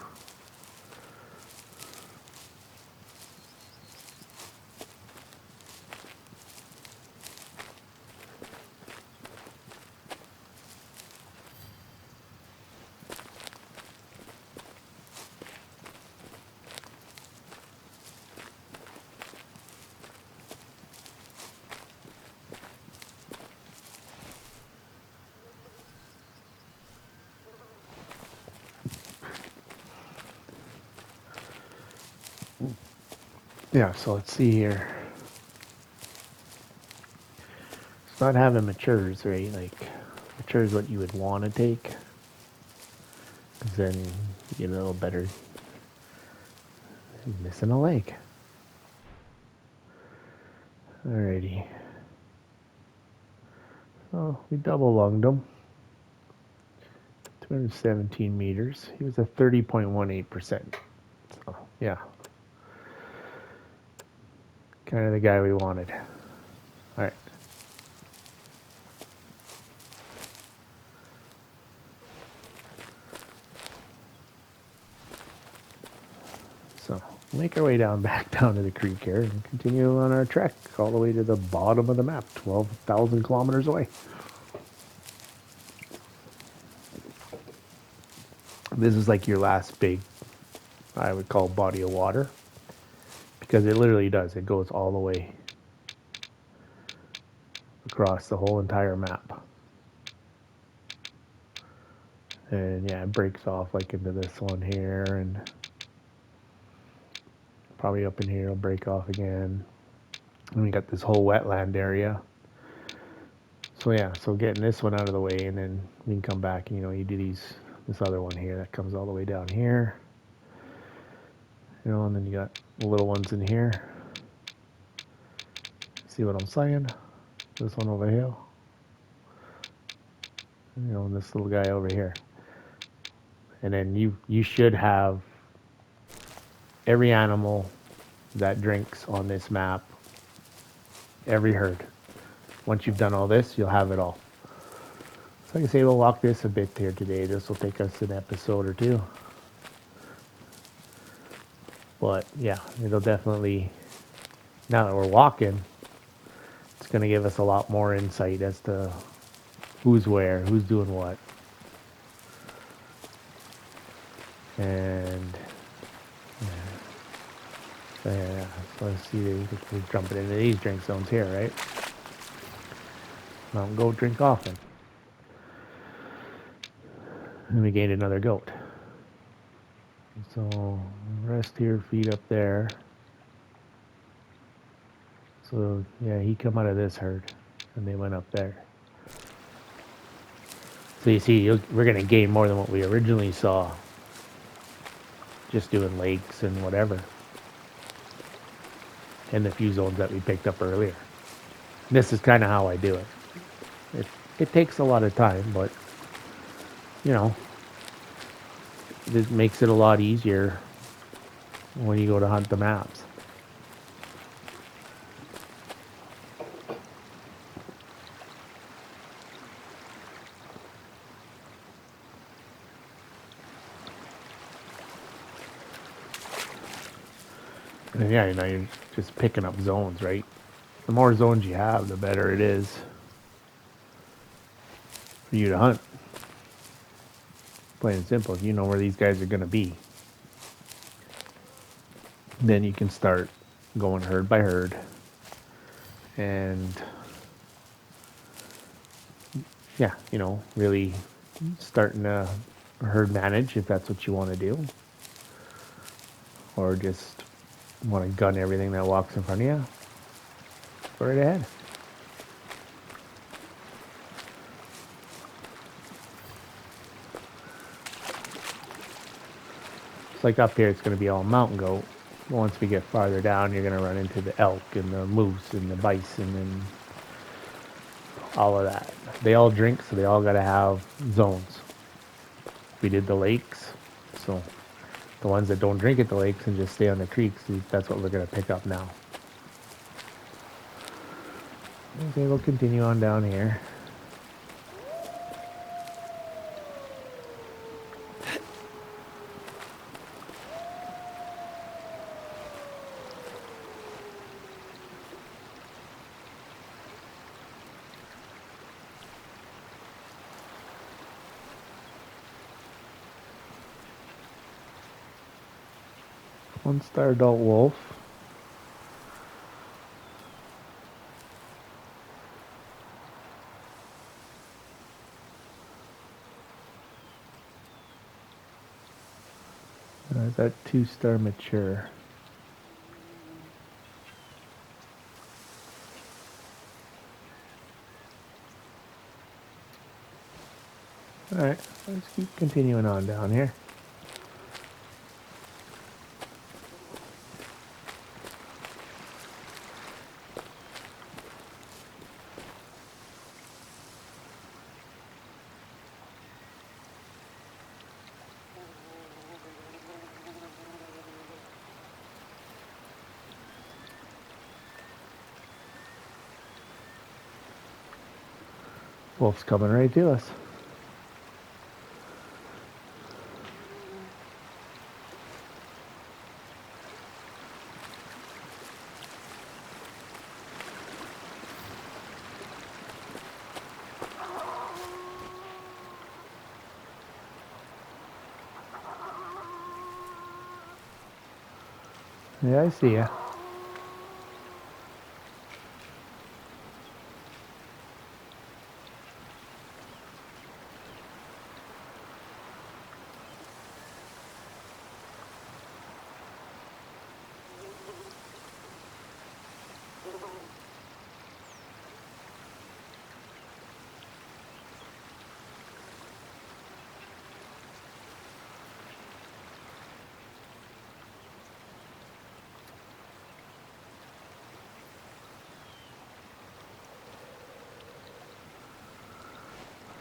Yeah, so let's see here. It's not having matures, right? Like, matures what you would want to take. Because then you get a little better. He's missing a leg. Alrighty. So we double lunged him. 217 meters. He was a 30.18%. So, yeah. Kind of the guy we wanted. All right. So make our way back down to the creek here and continue on our trek all the way to the bottom of the map, 12,000 kilometers away. This is like your last big, I would call, body of water, because it literally does. It goes all the way across the whole entire map. And yeah, it breaks off like into this one here, and probably up in here it'll break off again. And we got this whole wetland area. So yeah, so getting this one out of the way, and then we can come back and, you do this other one here that comes all the way down here. And then you got the little ones in here. See what I'm saying? This one over here. And this little guy over here. And then you should have every animal that drinks on this map, every herd. Once you've done all this, you'll have it all. So like I say, we'll walk this a bit here today. This will take us an episode or two. But yeah, it'll definitely, now that we're walking, it's going to give us a lot more insight as to who's where, who's doing what. And yeah, so let's see, we're jumping into these drink zones here, right? Mountain goat drink often. And we gained another goat. So rest here, feet up there. So yeah, he come out of this herd, and they went up there. So you see, we're going to gain more than what we originally saw, just doing lakes and whatever, and the few zones that we picked up earlier. And this is kind of how I do it. It takes a lot of time, but it makes it a lot easier when you go to hunt the maps. And yeah, you're just picking up zones, right? The more zones you have, the better it is for you to hunt. Plain and simple. If you know where these guys are going to be, then you can start going herd by herd and yeah, really starting to herd manage if that's what you want to do, or just Want to gun everything that walks in front of you? Go right ahead. It's like up here, it's going to be all mountain goat. Once we get farther down, you're going to run into the elk and the moose and the bison and all of that. They all drink, so they all got to have zones. We did the lakes, so the ones that don't drink at the lakes and just stay on the creeks, that's what we're going to pick up now. Okay, we'll continue on down here. One-star adult wolf. That two-star mature. Alright, let's keep continuing on down here. Wolf's coming right to us. Yeah, I see ya.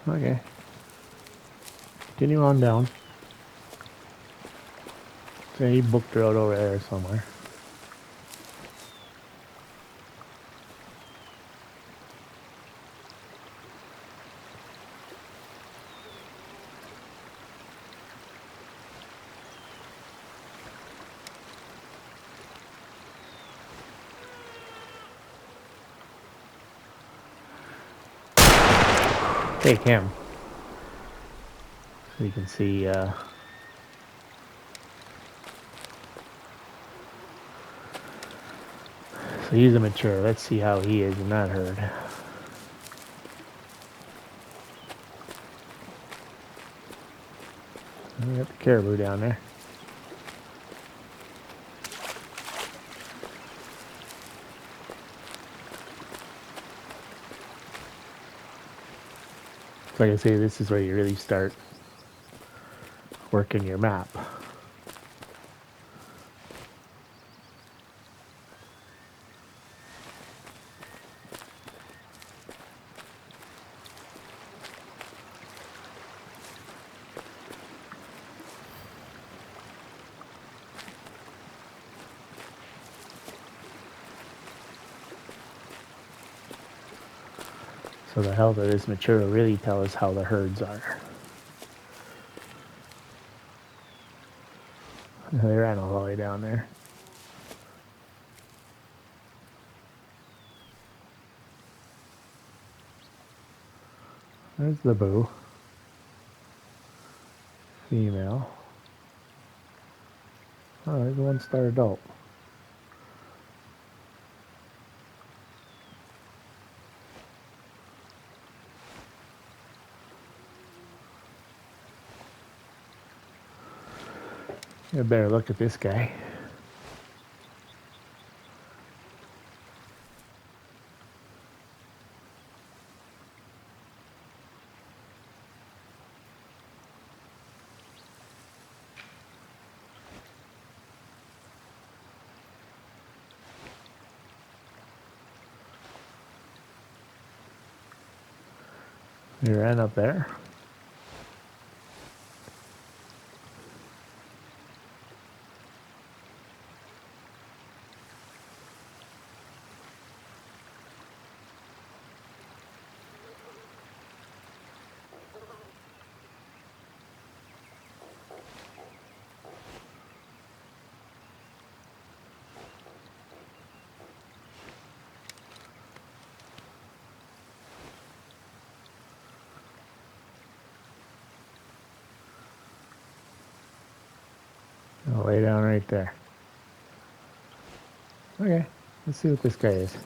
Okay. Continue on down. So he booked the road over there somewhere. Take him. So you can see so he's a mature. Let's see how he is in that herd. We got the caribou down there. So like I say, this is where you really start working your map. So the health of this mature will really tell us how the herds are. They ran all the way down there. There's the boo. Female. Oh, there's a one-star adult. You better look at this guy. We ran up there. I'll lay down right there. Okay, let's see what this guy is.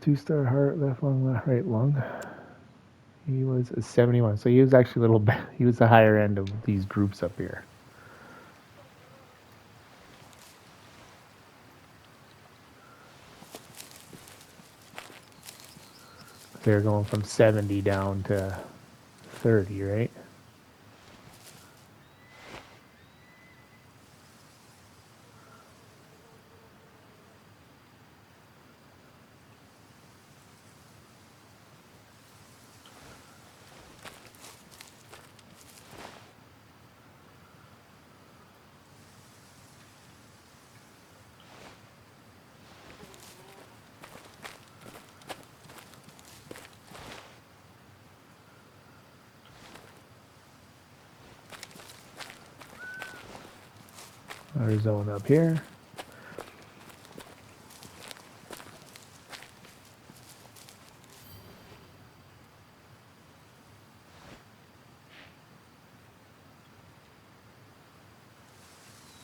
Two-star heart, left lung, left right lung. He was a 71, so he was actually a little bit, he was the higher end of these groups up here. They're going from 70 down to 30, right? Our zone up here.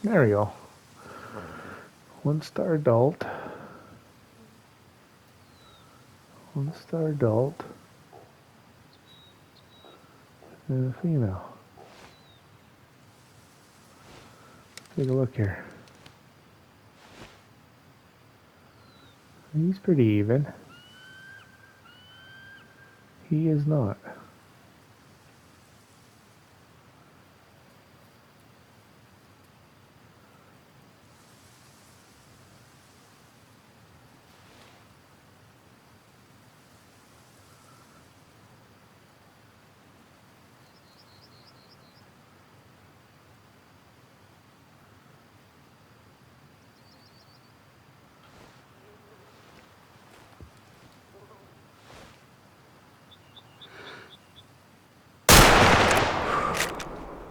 There we go. 1-star adult. 1-star adult. And a female. Take a look here. He's pretty even. He is not.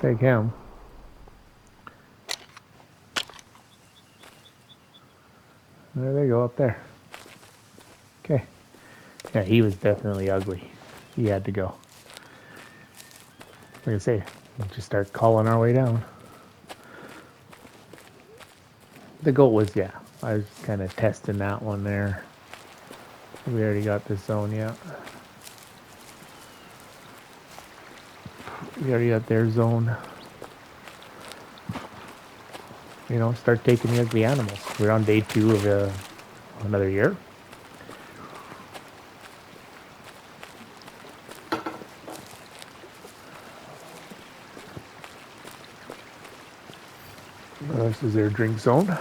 Take him. There they go up there. Okay. Yeah, he was definitely ugly. He had to go. Like I say, we'll just start calling our way down. The goat was, yeah. I was kind of testing that one there. We already got this zone, yeah. We already got their zone. You know, start taking the ugly animals. We're on day 2 of another year. This is their drink zone.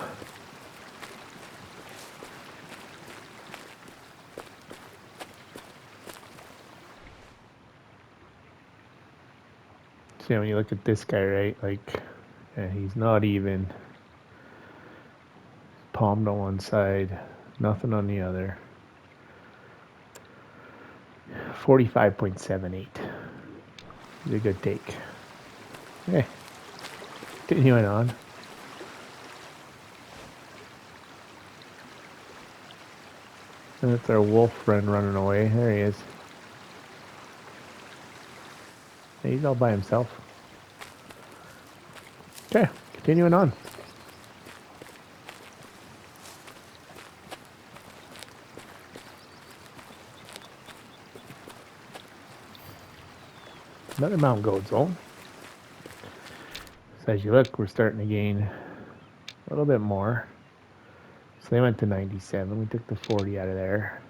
See, when you look at this guy, right, like, yeah, he's not even. Palmed on one side, nothing on the other. 45.78. Is a good take. Okay, continuing on. And it's our wolf friend running away. There he is. Yeah, he's all by himself. Okay, continuing on. Another mountain goat zone. So as you look, we're starting to gain a little bit more. So they went to 97. We took the 40 out of there.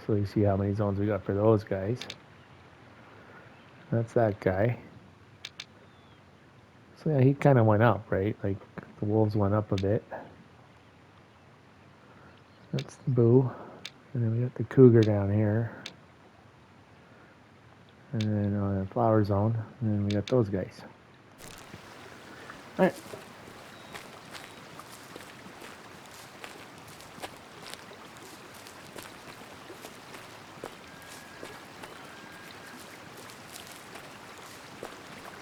So you see how many zones we got for those guys. That's that guy. So yeah, he kind of went up, right? Like The wolves went up a bit. That's the boo. And then we got the cougar down here. And then on the flower zone. And then we got those guys. Alright.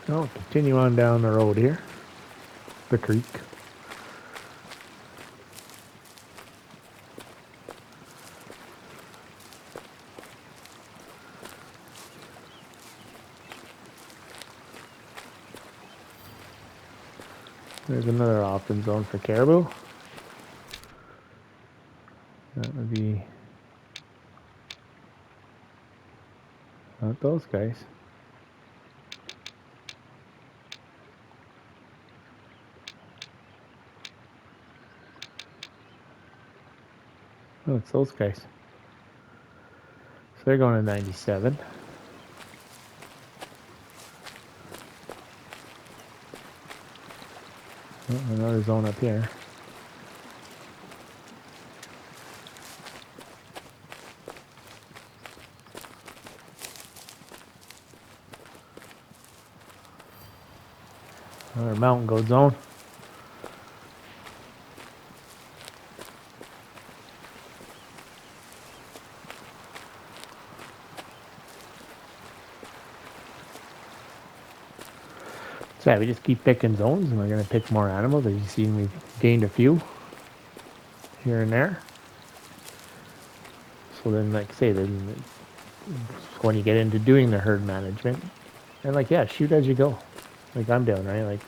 I'll continue on down the road here. The creek. There's another open zone for caribou. That would be not those guys. Oh, it's those guys. So they're going to 97. Oh, another zone up here. Another mountain goat zone. So yeah, we just keep picking zones, and we're going to pick more animals. As you've seen, we've gained a few here and there. So then, like I say, then when you get into doing the herd management, and like, yeah, shoot as you go. Like I'm doing, right? Like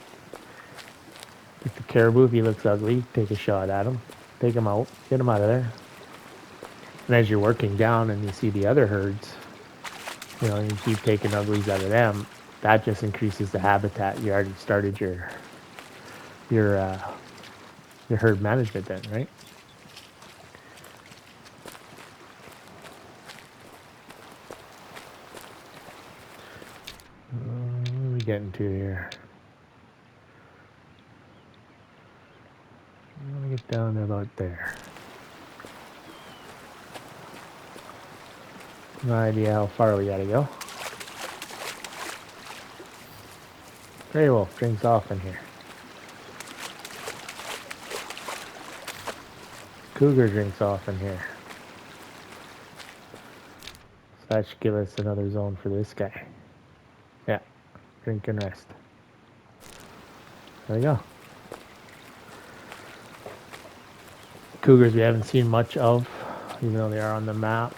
the caribou, if he looks ugly, take a shot at him. Take him out. Get him out of there. And as you're working down and you see the other herds, you know, you keep taking uglies out of them, that just increases the habitat. You already started your herd management then, right? What are we getting to here? I'm gonna get down to about there. No idea how far we gotta go. Gray wolf drinks off in here. Cougar drinks off in here. So that should give us another zone for this guy. Yeah, drink and rest. There we go. Cougars we haven't seen much of, even though they are on the map.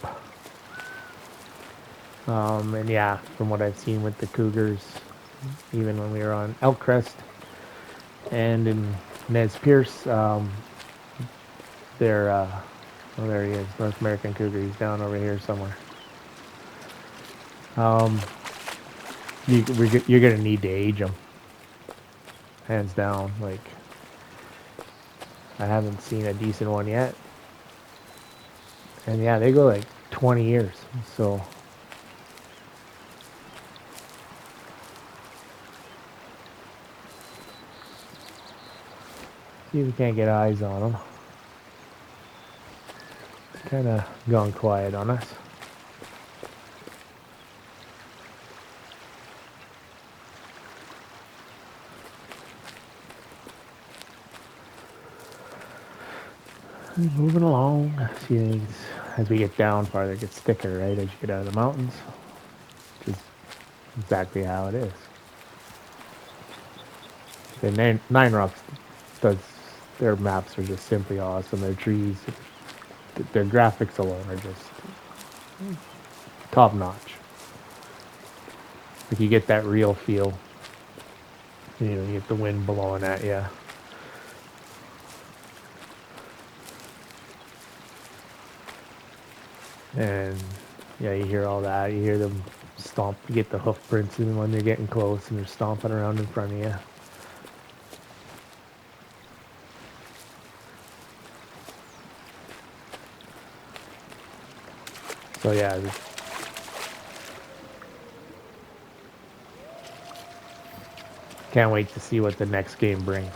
And yeah, from what I've seen with the cougars, even when we were on Elk Crest and in Nez Pierce, they're, oh, there he is, North American cougar. He's down over here somewhere. You're gonna need to age them, hands down. Like, I haven't seen a decent one yet, and yeah, they go like 20 years. So see if we can't get eyes on them. Kind of gone quiet on us. Moving along. See, as we get down farther, it gets thicker, right? As you get out of the mountains, which is exactly how it is. The Nine Rocks does, their maps are just simply awesome. Their trees, their graphics alone are just top notch. Like, you get that real feel. You know, you get the wind blowing at you. And yeah, you hear all that. You hear them stomp. You get the hoof prints even when they're getting close and they're stomping around in front of you. So yeah, can't wait to see what the next game brings.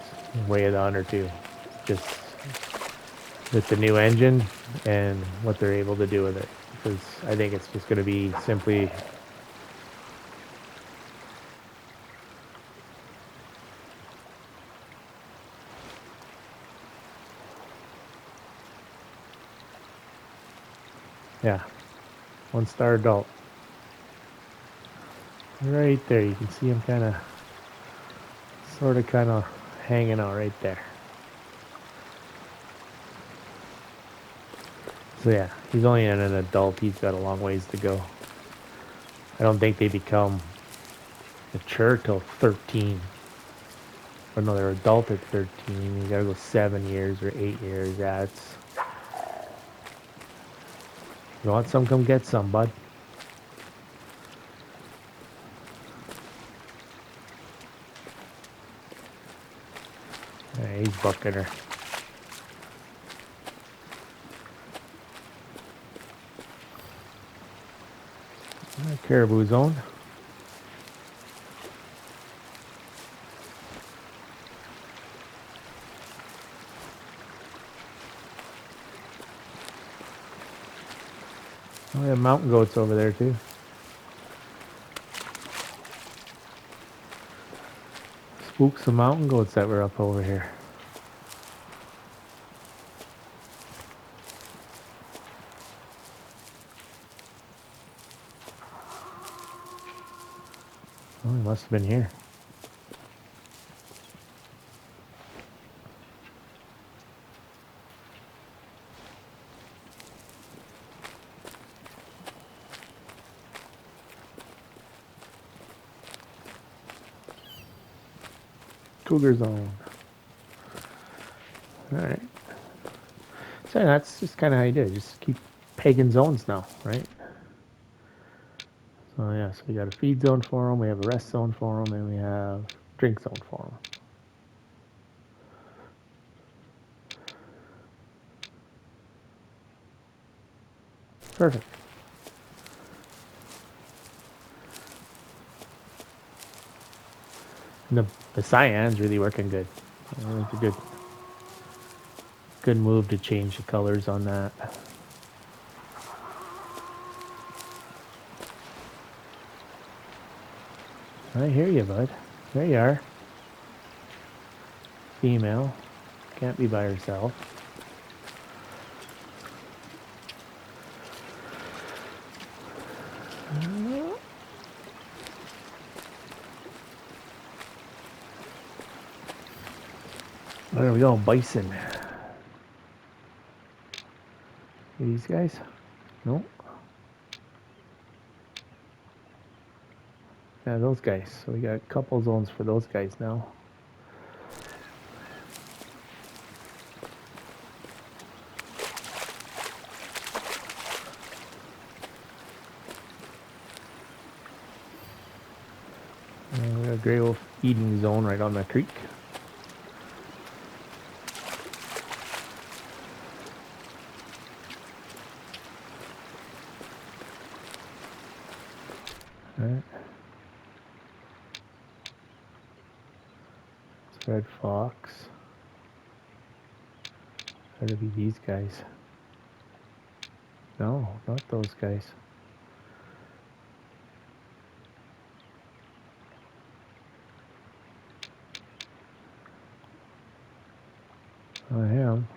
way of the hunter too. Just with the new engine and what they're able to do with it. Because I think it's just going to be simply yeah, 1-star adult. Right there, you can see him kind of hanging out right there. So yeah, he's only an adult. He's got a long ways to go. I don't think they become mature till 13. Or no, they're adult at 13. You gotta go 7 years or 8 years. Yeah, it's... You want some, come get some, bud. Yeah, he's bucking her. Caribou zone. Oh, we have mountain goats over there too. Spooked some mountain goats that were up over here. Oh, he must have been here. Cougar zone. Alright. So that's just kind of how you do it. Just keep pegging zones now, right? So yeah, so we got a feed zone for them, we have a rest zone for them, and we have drink zone for them. Perfect. And the Cyan's really working good. I think it's a good move to change the colors on that. I hear you, bud. There you are. Female. Can't be by herself. There we go, Bison. These guys? Nope. Yeah, those guys. So we got a couple zones for those guys now. And we got a gray wolf eating zone right on the creek. Alright. Red fox. Gotta be these guys. No, not those guys. I am.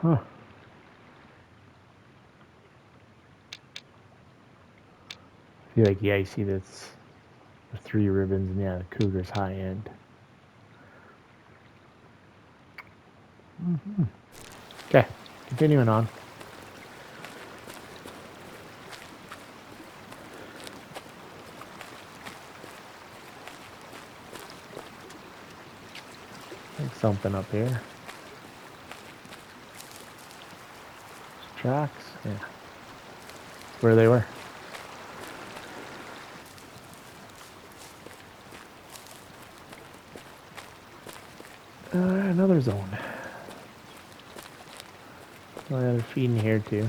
Huh. I feel like, yeah, you see that's the 3 ribbons, and yeah, the Cougar's high end. Okay, continuing on. Like something up here. Tracks, yeah. That's where they were. Another zone. Oh, yeah, they're feeding here too.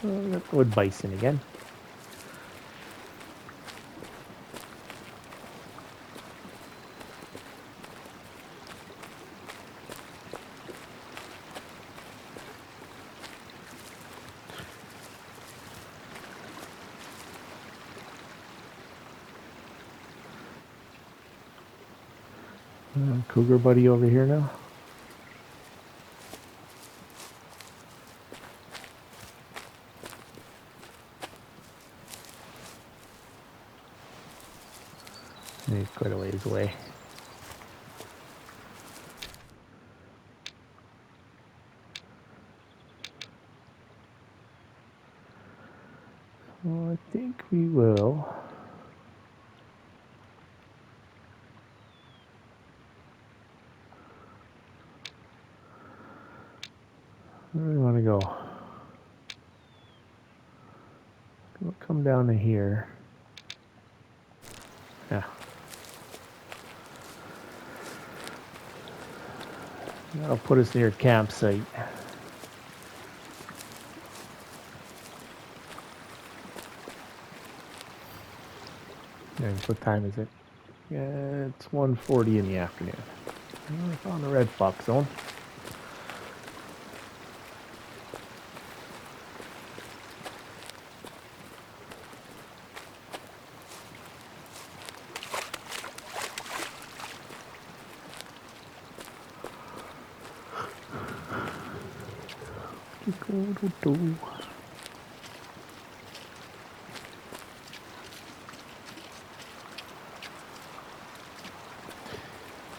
Oh, wood bison again. Cougar buddy over here now. He's quite a ways away. Well, I think we will. Where do we want to go? We'll come down to here. Yeah. That'll put us near campsite. And what time is it? Yeah, it's 1:40 in the afternoon. I found the red fox zone.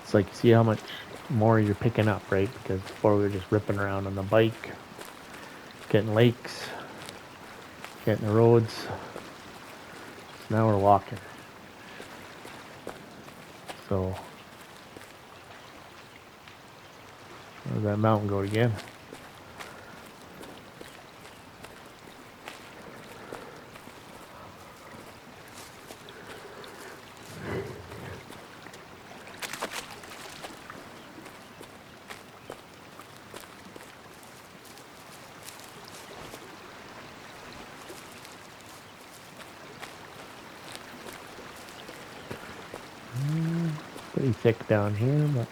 It's like, see how much more you're picking up, right? Because before we were just ripping around on the bike, getting lakes, getting the roads. So now we're walking. So, where's that mountain go again? Pretty thick down here, but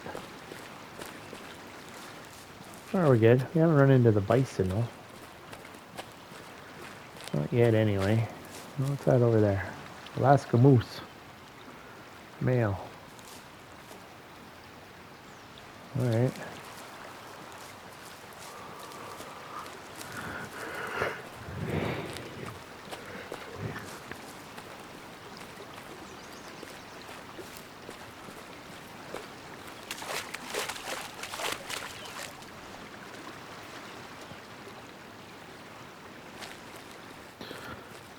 oh, we're good. We haven't run into the bison though. Not yet, anyway. What's that over there? Alaska moose. Male. Alright.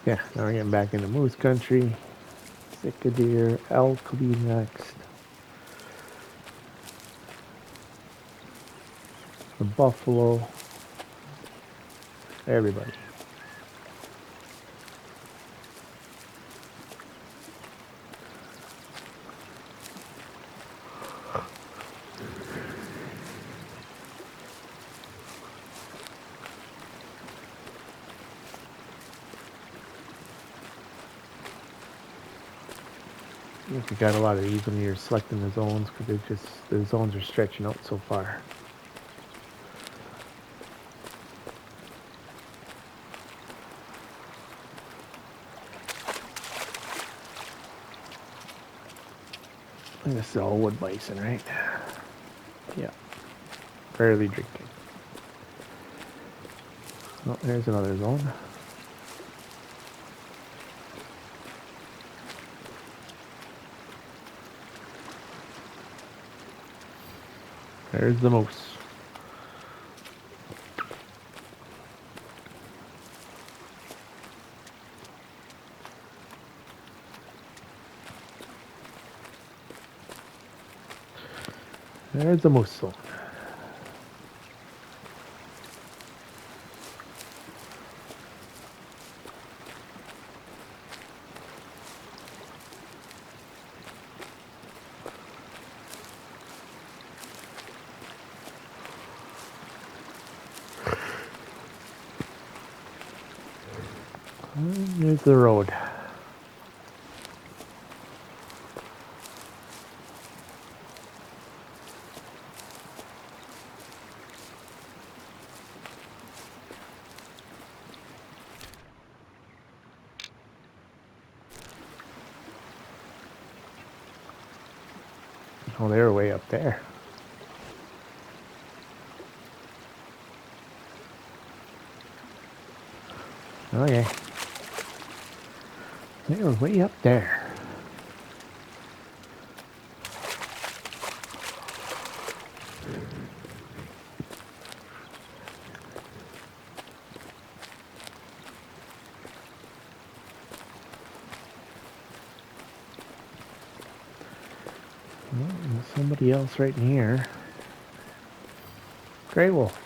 Yeah, now we're getting back into moose country. Sitka deer, elk will be next. The buffalo. Everybody. I think we got a lot of these when you're selecting the zones because the zones are stretching out so far. And this is all wood bison, right? Yeah. Barely drinking. Oh, there's another zone. There's the moose. There's the moose zone. And there's the road. Oh, they're way up there. Okay. They're way up there. Well, there's somebody else right in here. Gray wolf.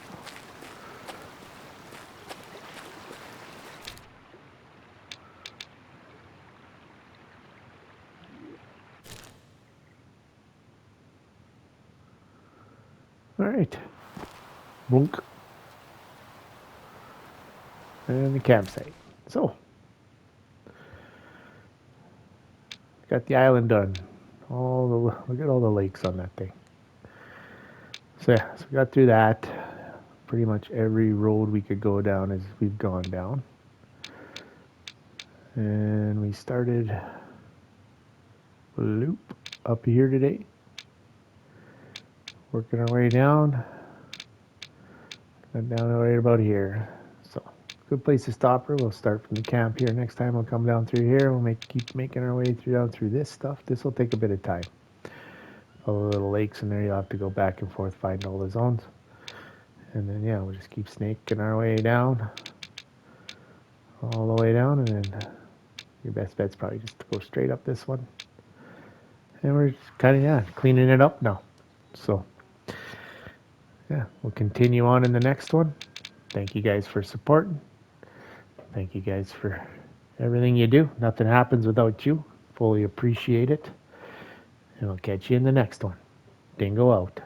All right. Boonk. And the campsite. So, got the island done. Look at all the lakes on that thing. So yeah, so we got through that. Pretty much every road we could go down is we've gone down. And we started a loop up here today. Working our way down. And down right about here. So good place to stop her. We'll start from the camp here. Next time we'll come down through here. We'll keep making our way down through this stuff. This will take a bit of time. All the little lakes in there, you'll have to go back and forth, find all the zones. And then yeah, we'll just keep snaking our way down. All the way down, and then your best bet's probably just to go straight up this one. And we're kind of, cleaning it up now. So yeah, we'll continue on in the next one. Thank you guys for supporting. Thank you guys for everything you do. Nothing happens without you. Fully appreciate it. And I'll catch you in the next one. Dingo out.